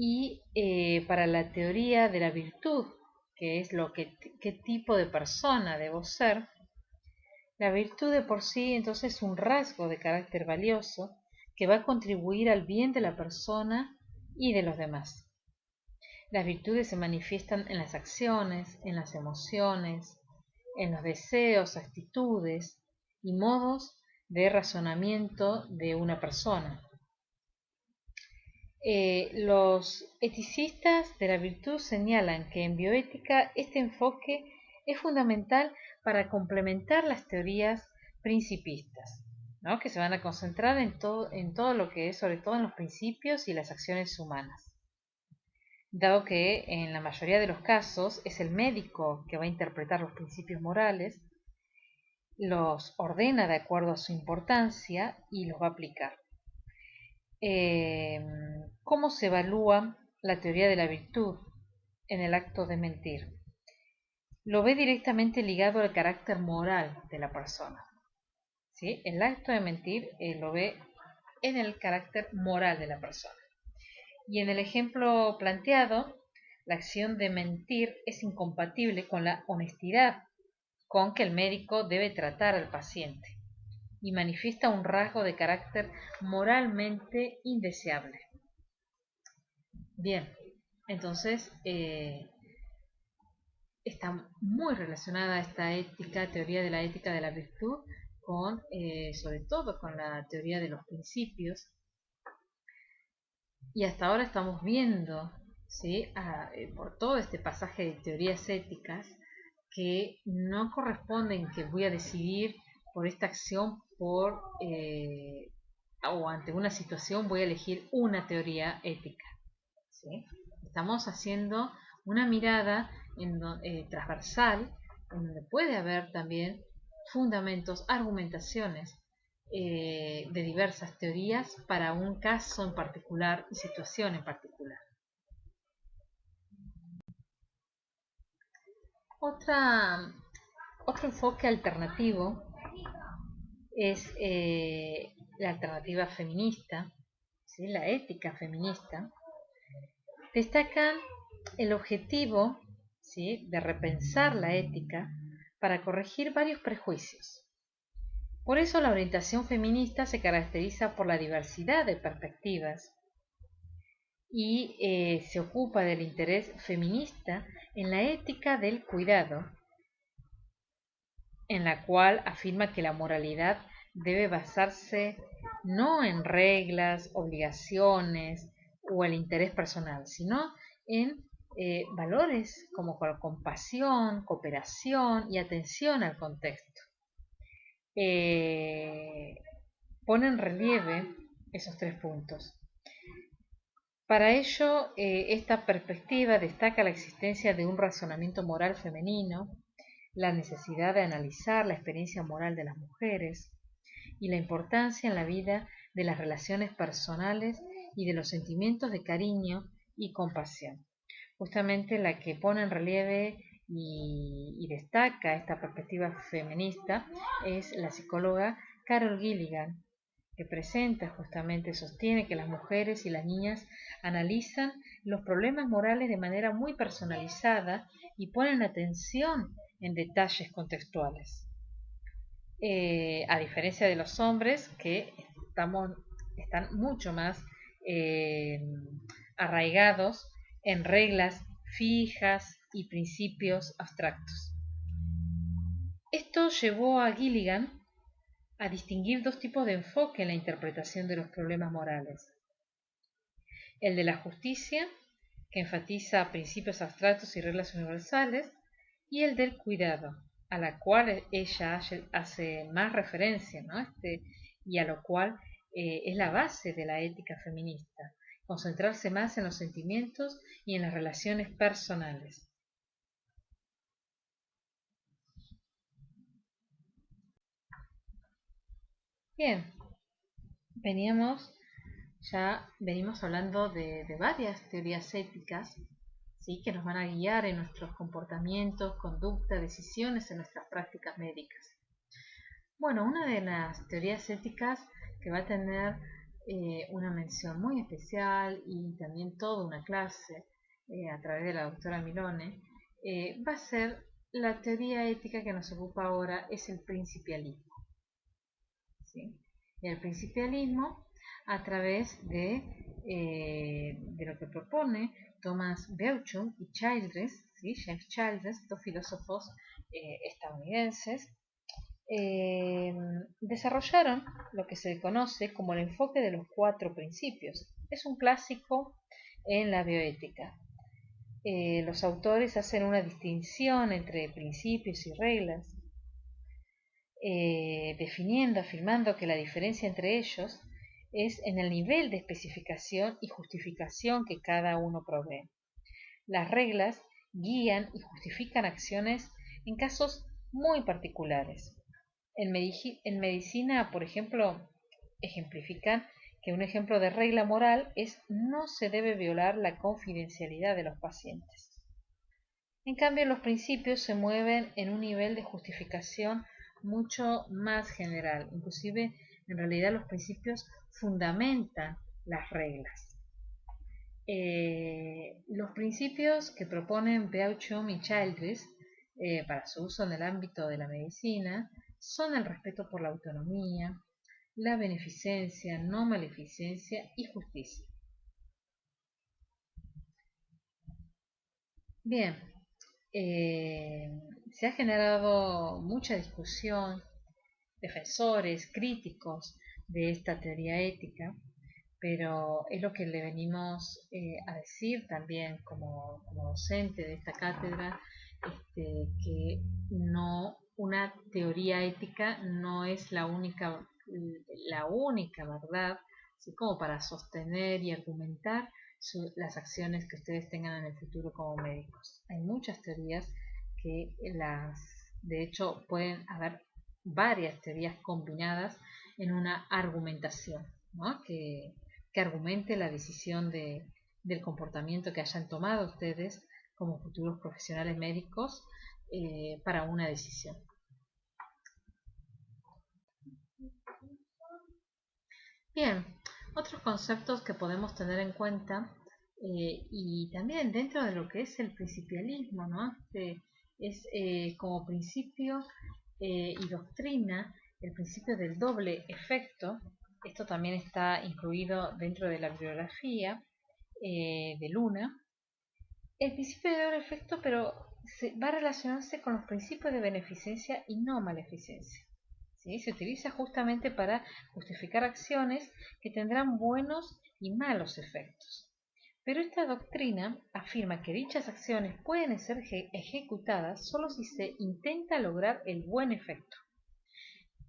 y para la teoría de la virtud, que es qué tipo de persona debo ser, la virtud de por sí entonces es un rasgo de carácter valioso que va a contribuir al bien de la persona y de los demás. Las virtudes se manifiestan en las acciones, en las emociones, en los deseos, actitudes y modos de razonamiento de una persona. Los eticistas de la virtud señalan que en bioética este enfoque es fundamental para complementar las teorías principistas, ¿no? Que se van a concentrar en todo lo que es, sobre todo en los principios y las acciones humanas. Dado que en la mayoría de los casos es el médico que va a interpretar los principios morales, los ordena de acuerdo a su importancia y los va a aplicar. ¿Cómo se evalúa la teoría de la virtud en el acto de mentir? Lo ve directamente ligado al carácter moral de la persona. ¿Sí? El acto de mentir lo ve en el carácter moral de la persona. Y en el ejemplo planteado, la acción de mentir es incompatible con la honestidad con que el médico debe tratar al paciente y manifiesta un rasgo de carácter moralmente indeseable. Bien, entonces está muy relacionada esta teoría de la ética de la virtud, con, sobre todo con la teoría de los principios. Y hasta ahora estamos viendo, ¿sí? Por todo este pasaje de teorías éticas, que no corresponden que voy a decidir por esta acción o ante una situación voy a elegir una teoría ética. ¿Sí? Estamos haciendo una mirada transversal en donde puede haber también fundamentos, argumentaciones de diversas teorías para un caso en particular y situación en particular. Otro enfoque alternativo es la alternativa feminista, ¿sí? La ética feminista. Destacan el objetivo, ¿sí?, de repensar la ética para corregir varios prejuicios. Por eso la orientación feminista se caracteriza por la diversidad de perspectivas y se ocupa del interés feminista en la ética del cuidado, en la cual afirma que la moralidad debe basarse no en reglas, obligaciones o el interés personal, sino en valores como compasión, cooperación y atención al contexto. Pone en relieve esos tres puntos. Para ello, esta perspectiva destaca la existencia de un razonamiento moral femenino, la necesidad de analizar la experiencia moral de las mujeres y la importancia en la vida de las relaciones personales y de los sentimientos de cariño y compasión. Justamente la que pone en relieve y destaca esta perspectiva feminista es la psicóloga Carol Gilligan, que sostiene que las mujeres y las niñas analizan los problemas morales de manera muy personalizada y ponen atención en detalles contextuales. A diferencia de los hombres que están mucho más arraigados en reglas fijas y principios abstractos. Esto llevó a Gilligan a distinguir dos tipos de enfoque en la interpretación de los problemas morales: el de la justicia que enfatiza principios abstractos y reglas universales, y el del cuidado, a la cual ella hace más referencia, ¿no? Y a lo cual es la base de la ética feminista, concentrarse más en los sentimientos y en las relaciones personales. Bien, venimos hablando de varias teorías éticas, ¿sí? Que nos van a guiar en nuestros comportamientos, conducta, decisiones en nuestras prácticas médicas. Bueno, una de las teorías éticas que va a tener una mención muy especial y también toda una clase a través de la doctora Milone, va a ser la teoría ética que nos ocupa ahora, es el principialismo. ¿Sí? El principialismo a través de lo que propone Thomas Beauchamp y Childress, ¿sí? James Childress, dos filósofos estadounidenses, desarrollaron lo que se conoce como el enfoque de los 4 principios. Es un clásico en la bioética. Los autores hacen una distinción entre principios y reglas, afirmando que la diferencia entre ellos es en el nivel de especificación y justificación que cada uno provee. Las reglas guían y justifican acciones en casos muy particulares. En medicina, por ejemplo, ejemplifican que un ejemplo de regla moral es no se debe violar la confidencialidad de los pacientes. En cambio, los principios se mueven en un nivel de justificación mucho más general. Inclusive, en realidad, los principios fundamentan las reglas. Los principios que proponen Beauchamp y Childress para su uso en el ámbito de la medicina son el respeto por la autonomía, la beneficencia, no maleficencia y justicia. Bien, se ha generado mucha discusión, defensores, críticos de esta teoría ética, pero es lo que le venimos a decir también como docente de esta cátedra, que no, una teoría ética no es la única verdad, así como para sostener y argumentar las acciones que ustedes tengan en el futuro como médicos. Hay muchas teorías que de hecho pueden haber varias teorías combinadas en una argumentación, ¿no? que argumente la decisión del comportamiento que hayan tomado ustedes como futuros profesionales médicos para una decisión. Bien, otros conceptos que podemos tener en cuenta y también dentro de lo que es el principialismo, ¿no? Es como principio y doctrina el principio del doble efecto. Esto también está incluido dentro de la bibliografía de Luna. El principio de doble efecto, pero va a relacionarse con los principios de beneficencia y no maleficencia. ¿Sí? Se utiliza justamente para justificar acciones que tendrán buenos y malos efectos. Pero esta doctrina afirma que dichas acciones pueden ser ejecutadas solo si se intenta lograr el buen efecto.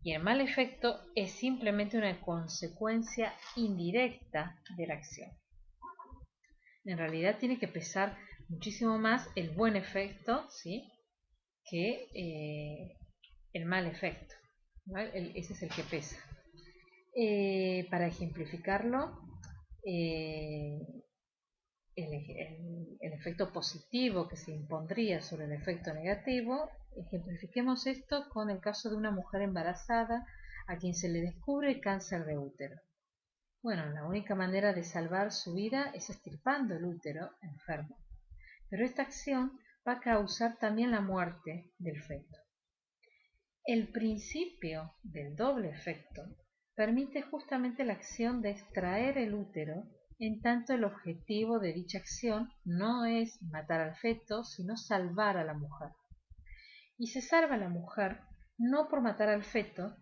Y el mal efecto es simplemente una consecuencia indirecta de la acción. En realidad tiene que pesar muchísimo más el buen efecto, ¿sí? que el mal efecto. ¿Vale? Ese es el que pesa. Para ejemplificarlo, el efecto positivo que se impondría sobre el efecto negativo, ejemplifiquemos esto con el caso de una mujer embarazada a quien se le descubre cáncer de útero. Bueno, la única manera de salvar su vida es extirpando el útero enfermo, pero esta acción va a causar también la muerte del feto. El principio del doble efecto permite justamente la acción de extraer el útero, en tanto el objetivo de dicha acción no es matar al feto, sino salvar a la mujer. Y se salva a la mujer no por matar al feto,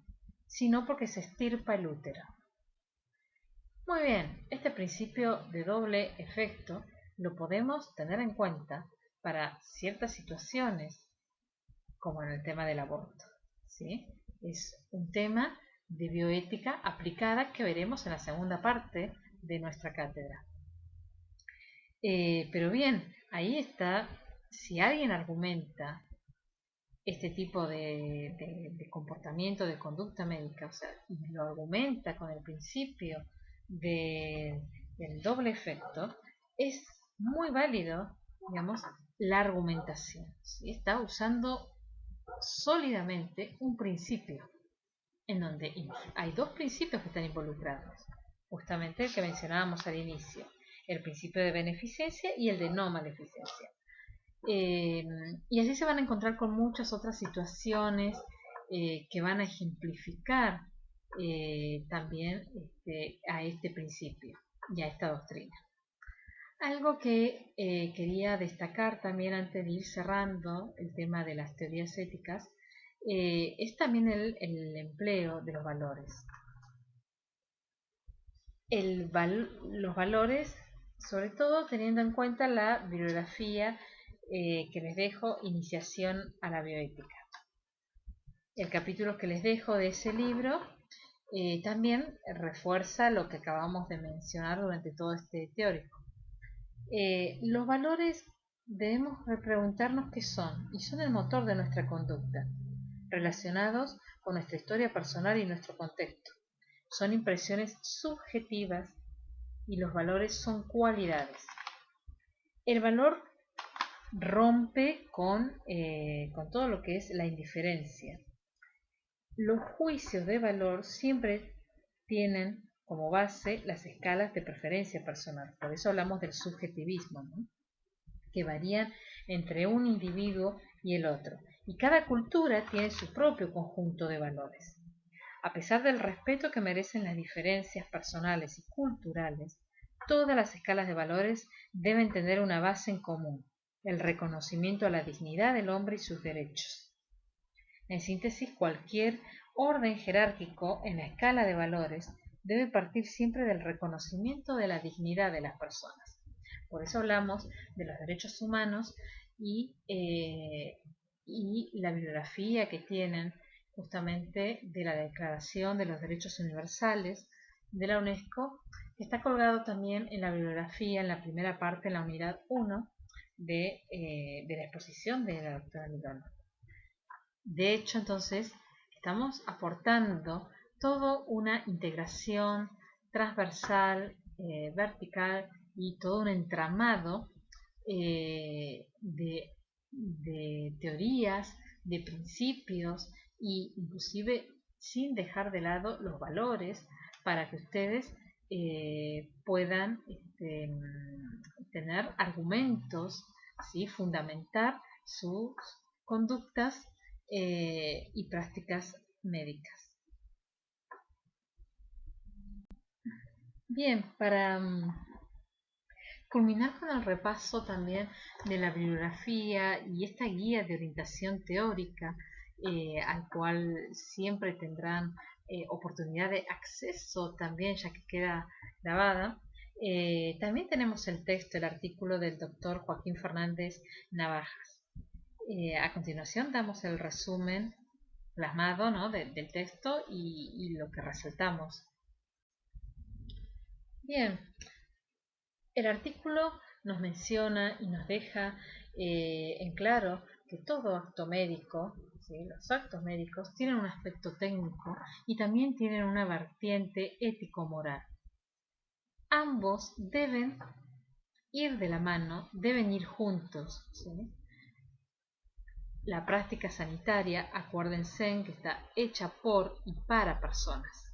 sino porque se extirpa el útero. Muy bien, este principio de doble efecto lo podemos tener en cuenta para ciertas situaciones, como en el tema del aborto, ¿sí? Es un tema de bioética aplicada que veremos en la segunda parte de nuestra cátedra. Pero bien, ahí está, si alguien argumenta este tipo de comportamiento, de conducta médica, o sea, y lo argumenta con el principio del doble efecto, es muy válido, digamos, la argumentación, ¿sí? Está usando sólidamente un principio, en donde hay dos principios que están involucrados, justamente el que mencionábamos al inicio, el principio de beneficencia y el de no maleficencia. Y así se van a encontrar con muchas otras situaciones que van a ejemplificar también a este principio y a esta doctrina. Algo que quería destacar también antes de ir cerrando el tema de las teorías éticas es también el empleo de los valores. Los valores, sobre todo teniendo en cuenta la bibliografía que les dejo, Iniciación a la Bioética. El capítulo que les dejo de ese libro también refuerza lo que acabamos de mencionar durante todo este teórico. Los valores debemos preguntarnos qué son, y son el motor de nuestra conducta, relacionados con nuestra historia personal y nuestro contexto. Son impresiones subjetivas y los valores son cualidades. El valor rompe con todo lo que es la indiferencia. Los juicios de valor siempre tienen como base las escalas de preferencia personal. Por eso hablamos del subjetivismo, ¿no? Que varían entre un individuo y el otro. Y cada cultura tiene su propio conjunto de valores. A pesar del respeto que merecen las diferencias personales y culturales, todas las escalas de valores deben tener una base en común, el reconocimiento a la dignidad del hombre y sus derechos. En síntesis, cualquier orden jerárquico en la escala de valores debe partir siempre del reconocimiento de la dignidad de las personas. Por eso hablamos de los derechos humanos y la bibliografía que tienen justamente de la Declaración de los Derechos Universales de la UNESCO, que está colgado también en la bibliografía, en la primera parte, en la unidad 1 de la exposición de la doctora Mirona. De hecho, entonces, estamos aportando toda una integración transversal, vertical y todo un entramado de teorías, de principios e inclusive sin dejar de lado los valores para que ustedes puedan tener argumentos, ¿sí? Fundamentar sus conductas y prácticas médicas. Bien, para culminar con el repaso también de la bibliografía y esta guía de orientación teórica al cual siempre tendrán oportunidad de acceso también, ya que queda grabada. También tenemos el texto, el artículo del doctor Joaquín Fernández Navajas. A continuación damos el resumen plasmado, ¿no? del texto y lo que resaltamos. Bien, el artículo nos menciona y nos deja en claro que todo acto médico, ¿sí? Los actos médicos tienen un aspecto técnico y también tienen una vertiente ético-moral. Ambos deben ir de la mano, deben ir juntos, ¿sí? La práctica sanitaria, acuérdense que está hecha por y para personas.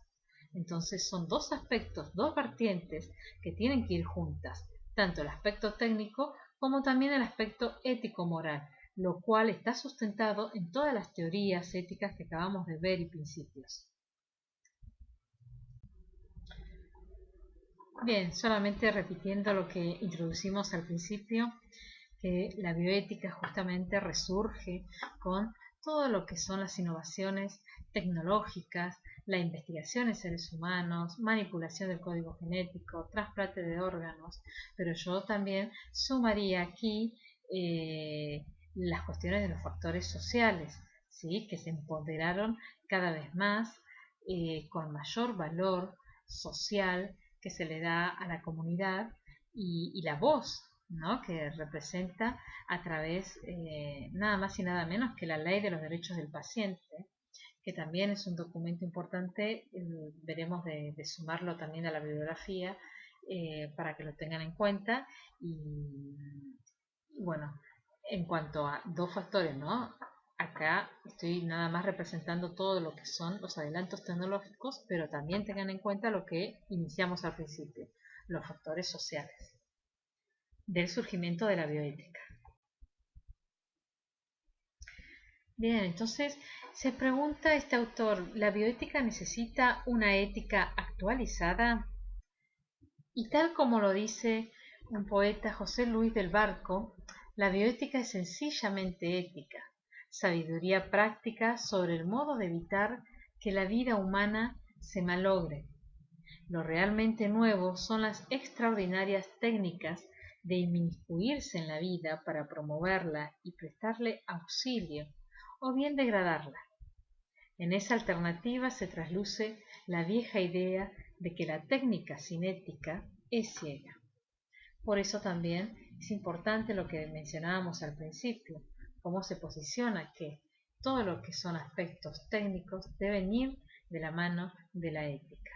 Entonces son dos aspectos, dos vertientes que tienen que ir juntas, tanto el aspecto técnico como también el aspecto ético-moral, lo cual está sustentado en todas las teorías éticas que acabamos de ver y principios. Bien, solamente repitiendo lo que introducimos al principio, que la bioética justamente resurge con todo lo que son las innovaciones tecnológicas, la investigación en seres humanos, manipulación del código genético, trasplante de órganos, pero yo también sumaría aquí las cuestiones de los factores sociales, ¿sí? Que se empoderaron cada vez más con mayor valor social que se le da a la comunidad y la voz, ¿no? Que representa a través nada más y nada menos que la Ley de los Derechos del Paciente, que también es un documento importante, veremos de sumarlo también a la bibliografía para que lo tengan en cuenta. Y bueno, en cuanto a dos factores, ¿no? Acá estoy nada más representando todo lo que son los adelantos tecnológicos, pero también tengan en cuenta lo que iniciamos al principio, los factores sociales del surgimiento de la bioética. Bien, entonces se pregunta este autor, ¿la bioética necesita una ética actualizada? Y tal como lo dice un poeta, José Luis del Barco, la bioética es sencillamente ética, sabiduría práctica sobre el modo de evitar que la vida humana se malogre. Lo realmente nuevo son las extraordinarias técnicas de inmiscuirse en la vida para promoverla y prestarle auxilio, o bien degradarla. En esa alternativa se trasluce la vieja idea de que la técnica sin ética es ciega. Por eso también es importante lo que mencionábamos al principio, cómo se posiciona que todo lo que son aspectos técnicos deben ir de la mano de la ética.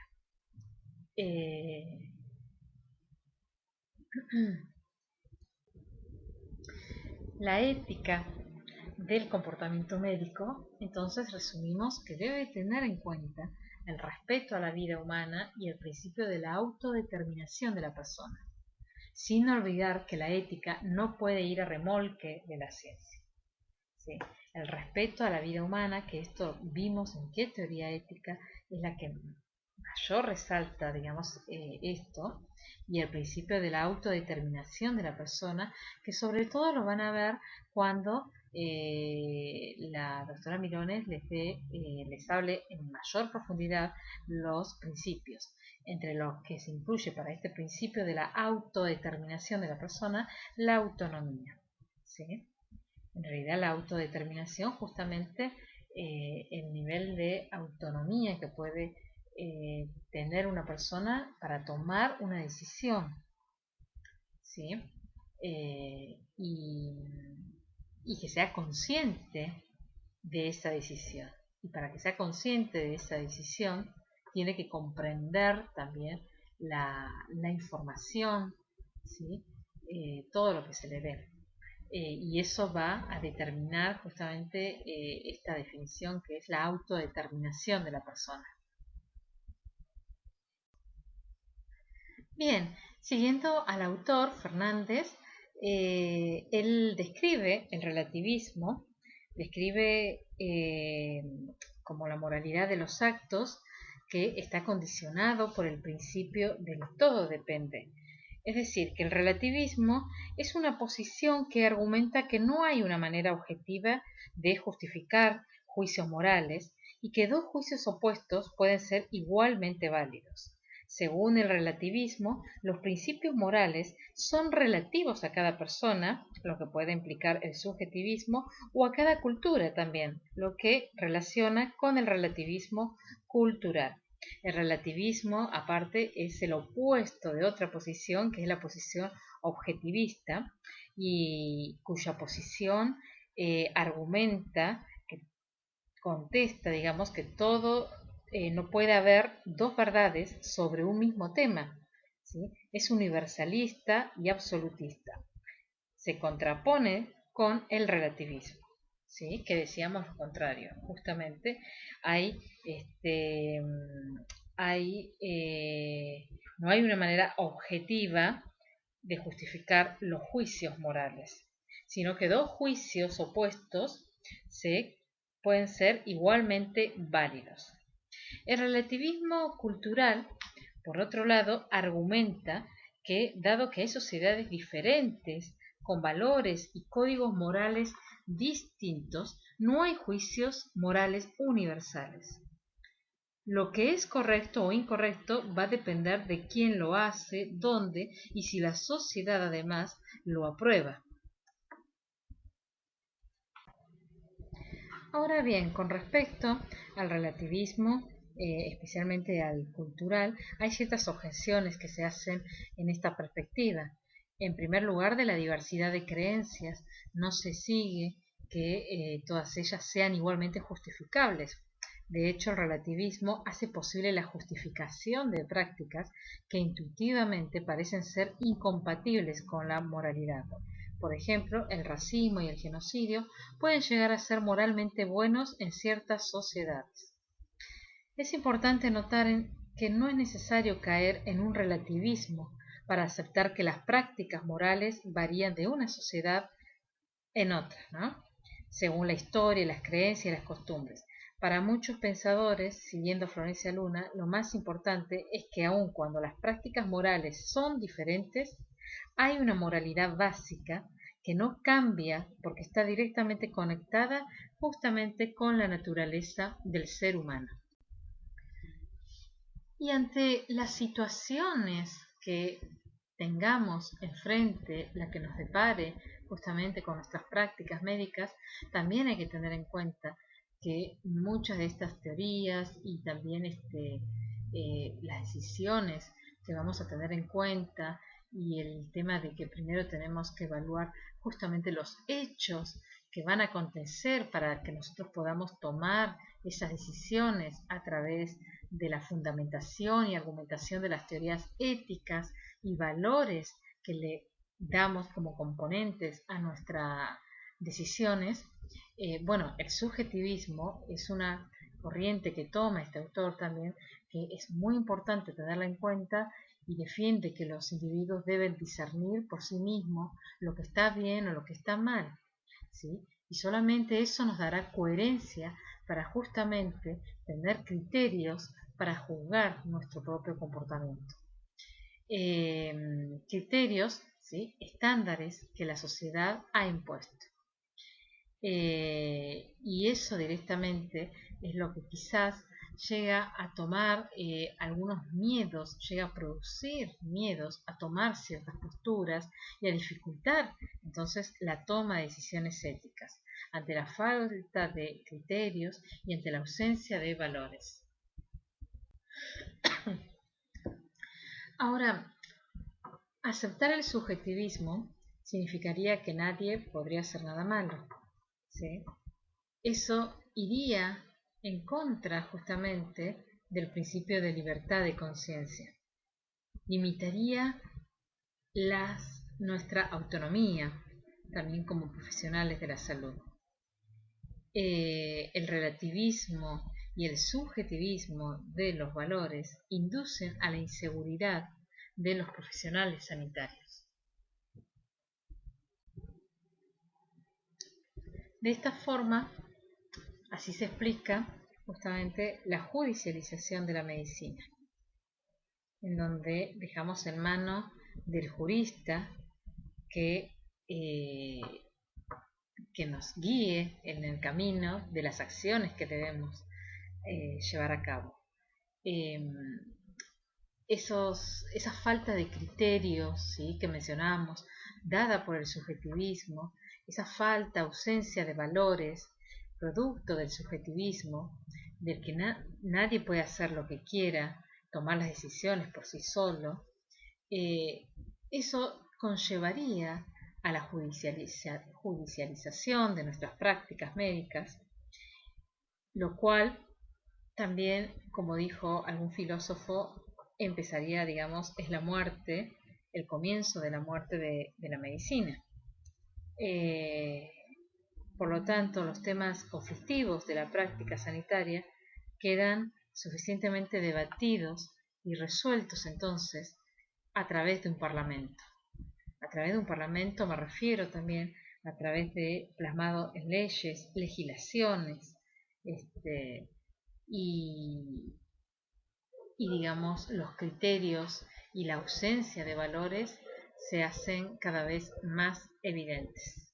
La ética del comportamiento médico, entonces resumimos que debe tener en cuenta el respeto a la vida humana y el principio de la autodeterminación de la persona, sin olvidar que la ética no puede ir a remolque de la ciencia. ¿Sí? El respeto a la vida humana, que esto vimos en qué teoría ética es la que mayor resalta, digamos, esto, y el principio de la autodeterminación de la persona, que sobre todo lo van a ver cuando la doctora Mirones les hable en mayor profundidad los principios, entre los que se incluye para este principio de la autodeterminación de la persona, la autonomía. ¿Sí? En realidad la autodeterminación, justamente el nivel de autonomía que puede tener una persona para tomar una decisión, ¿sí? Y que sea consciente de esa decisión. Y para que sea consciente de esa decisión, tiene que comprender también la información, ¿sí? Todo lo que se le dé. Y eso va a determinar justamente esta definición que es la autodeterminación de la persona. Bien, siguiendo al autor Fernández, él describe el relativismo, describe como la moralidad de los actos que está condicionado por el principio del todo depende. Es decir, que el relativismo es una posición que argumenta que no hay una manera objetiva de justificar juicios morales y que dos juicios opuestos pueden ser igualmente válidos. Según el relativismo, los principios morales son relativos a cada persona, lo que puede implicar el subjetivismo, o a cada cultura también, lo que relaciona con el relativismo cultural. El relativismo, aparte, es el opuesto de otra posición, que es la posición objetivista, y cuya posición argumenta, que contesta, digamos, que todo no puede haber dos verdades sobre un mismo tema, ¿sí? Es universalista y absolutista. Se contrapone con el relativismo, ¿sí? Que decíamos lo contrario. Justamente no hay una manera objetiva de justificar los juicios morales, sino que dos juicios opuestos pueden ser igualmente válidos. El relativismo cultural, por otro lado, argumenta que, dado que hay sociedades diferentes, con valores y códigos morales distintos, no hay juicios morales universales. Lo que es correcto o incorrecto va a depender de quién lo hace, dónde y si la sociedad además lo aprueba. Ahora bien, con respecto al relativismo, especialmente al cultural, hay ciertas objeciones que se hacen en esta perspectiva. En primer lugar, de la diversidad de creencias, no se sigue que todas ellas sean igualmente justificables. De hecho, el relativismo hace posible la justificación de prácticas que intuitivamente parecen ser incompatibles con la moralidad. Por ejemplo, el racismo y el genocidio pueden llegar a ser moralmente buenos en ciertas sociedades. Es importante notar que no es necesario caer en un relativismo para aceptar que las prácticas morales varían de una sociedad en otra, ¿no? Según la historia, las creencias y las costumbres. Para muchos pensadores, siguiendo a Florencia Luna, lo más importante es que aun cuando las prácticas morales son diferentes, hay una moralidad básica que no cambia porque está directamente conectada justamente con la naturaleza del ser humano. Y ante las situaciones que tengamos enfrente, la que nos depare justamente con nuestras prácticas médicas, también hay que tener en cuenta que muchas de estas teorías y también las decisiones que vamos a tener en cuenta y el tema de que primero tenemos que evaluar justamente los hechos que van a acontecer para que nosotros podamos tomar esas decisiones a través de la fundamentación y argumentación de las teorías éticas y valores que le damos como componentes a nuestras decisiones. Bueno, el subjetivismo es una corriente que toma este autor también, que es muy importante tenerla en cuenta y defiende que los individuos deben discernir por sí mismos lo que está bien o lo que está mal, ¿sí? Y solamente eso nos dará coherencia para justamente tener criterios para juzgar nuestro propio comportamiento. Criterios, ¿sí? Estándares que la sociedad ha impuesto. Y eso directamente es lo que quizás llega a tomar algunos miedos, llega a producir miedos a tomar ciertas posturas y a dificultar entonces la toma de decisiones éticas ante la falta de criterios y ante la ausencia de valores. Ahora, aceptar el subjetivismo significaría que nadie podría hacer nada malo, ¿sí? Eso iría en contra justamente del principio de libertad de conciencia. Limitaría nuestra autonomía, también como profesionales de la salud. El relativismo y el subjetivismo de los valores inducen a la inseguridad de los profesionales sanitarios. De esta forma, así se explica justamente la judicialización de la medicina, en donde dejamos en manos del jurista que nos guíe en el camino de las acciones que debemos llevar a cabo. Esa falta de criterios, ¿sí?, que mencionamos, dada por el subjetivismo, esa falta, ausencia de valores, producto del subjetivismo, del que nadie puede hacer lo que quiera, tomar las decisiones por sí solo, eso conllevaría a la judicialización de nuestras prácticas médicas, lo cual también, como dijo algún filósofo, empezaría, digamos, es la muerte, el comienzo de la muerte de la medicina. Por lo tanto, los temas conflictivos de la práctica sanitaria quedan suficientemente debatidos y resueltos entonces a través de un parlamento. A través de un parlamento me refiero también a través de plasmado en leyes, legislaciones, y digamos los criterios y la ausencia de valores se hacen cada vez más evidentes.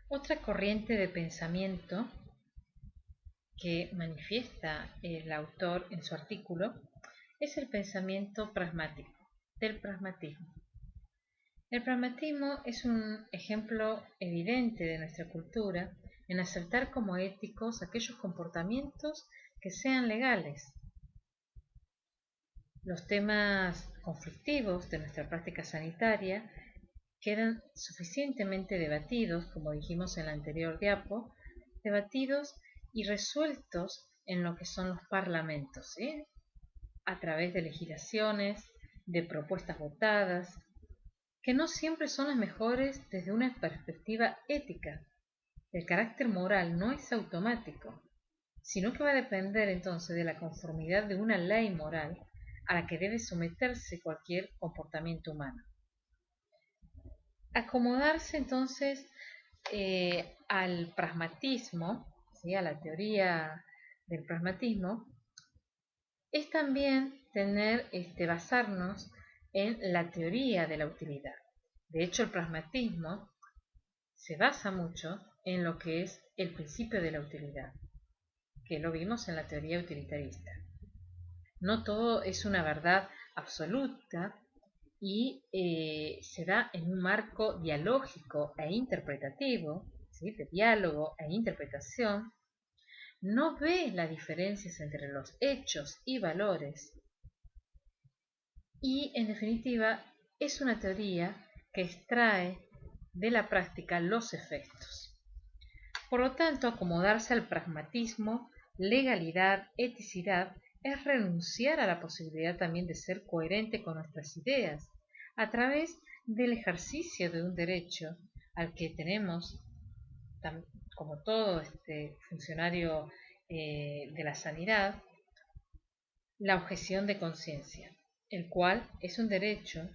Otra corriente de pensamiento que manifiesta el autor en su artículo es el pensamiento pragmático, del pragmatismo. El pragmatismo es un ejemplo evidente de nuestra cultura en aceptar como éticos aquellos comportamientos que sean legales. Los temas conflictivos de nuestra práctica sanitaria quedan suficientemente debatidos, como dijimos en la anterior diapo, debatidos y resueltos en lo que son los parlamentos, ¿sí? A través de legislaciones, de propuestas votadas, que no siempre son las mejores desde una perspectiva ética. El carácter moral no es automático, sino que va a depender entonces de la conformidad de una ley moral a la que debe someterse cualquier comportamiento humano. Acomodarse entonces al pragmatismo, ¿sí? A la teoría del pragmatismo, es también basarnos en la teoría de la utilidad. De hecho, el pragmatismo se basa mucho en lo que es el principio de la utilidad, que lo vimos en la teoría utilitarista. No todo es una verdad absoluta y se da en un marco dialógico e interpretativo, ¿sí? De diálogo e interpretación. No ve las diferencias entre los hechos y valores y, en definitiva, es una teoría que extrae de la práctica los efectos. Por lo tanto, acomodarse al pragmatismo, legalidad, eticidad, es renunciar a la posibilidad también de ser coherente con nuestras ideas a través del ejercicio de un derecho al que tenemos, como todo funcionario de la sanidad, la objeción de conciencia, el cual es un derecho,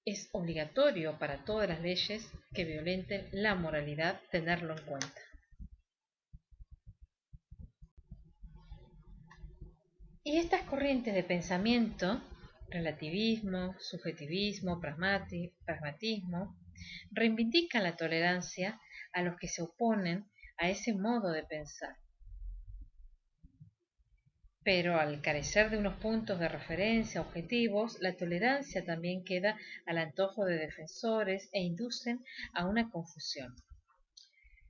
es obligatorio para todas las leyes que violenten la moralidad tenerlo en cuenta. Y estas corrientes de pensamiento, relativismo, subjetivismo, pragmatismo, reivindican la tolerancia a los que se oponen a ese modo de pensar. Pero al carecer de unos puntos de referencia objetivos, la tolerancia también queda al antojo de defensores e inducen a una confusión.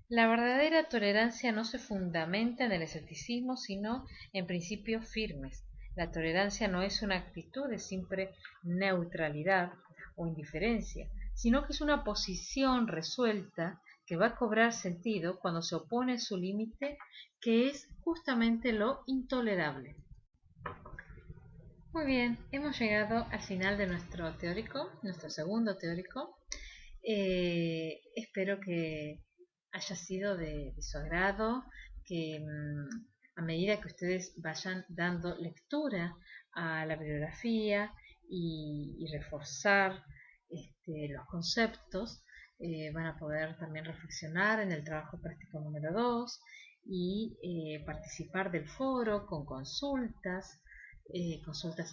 La verdadera tolerancia no se fundamenta en el escepticismo, sino en principios firmes. La tolerancia no es una actitud de simple neutralidad o indiferencia, sino que es una posición resuelta que va a cobrar sentido cuando se opone a su límite, que es justamente lo intolerable. Muy bien, hemos llegado al final de nuestro teórico, nuestro segundo teórico. Espero que haya sido de su agrado, que a medida que ustedes vayan dando lectura a la bibliografía y reforzar los conceptos, van a poder también reflexionar en el trabajo práctico número 2 y participar del foro con consultas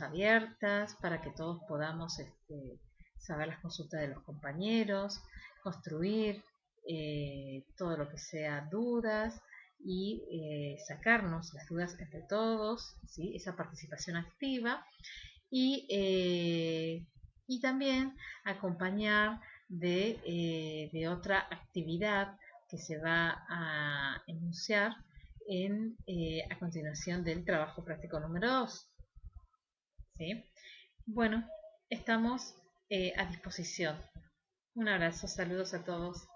abiertas para que todos podamos saber las consultas de los compañeros, construir todo lo que sea dudas y sacarnos las dudas entre todos, ¿sí? Esa participación activa y también acompañar de otra actividad que se va a enunciar a continuación del trabajo práctico número 2. ¿Sí? Bueno, estamos a disposición. Un abrazo, saludos a todos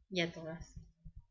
y a todas.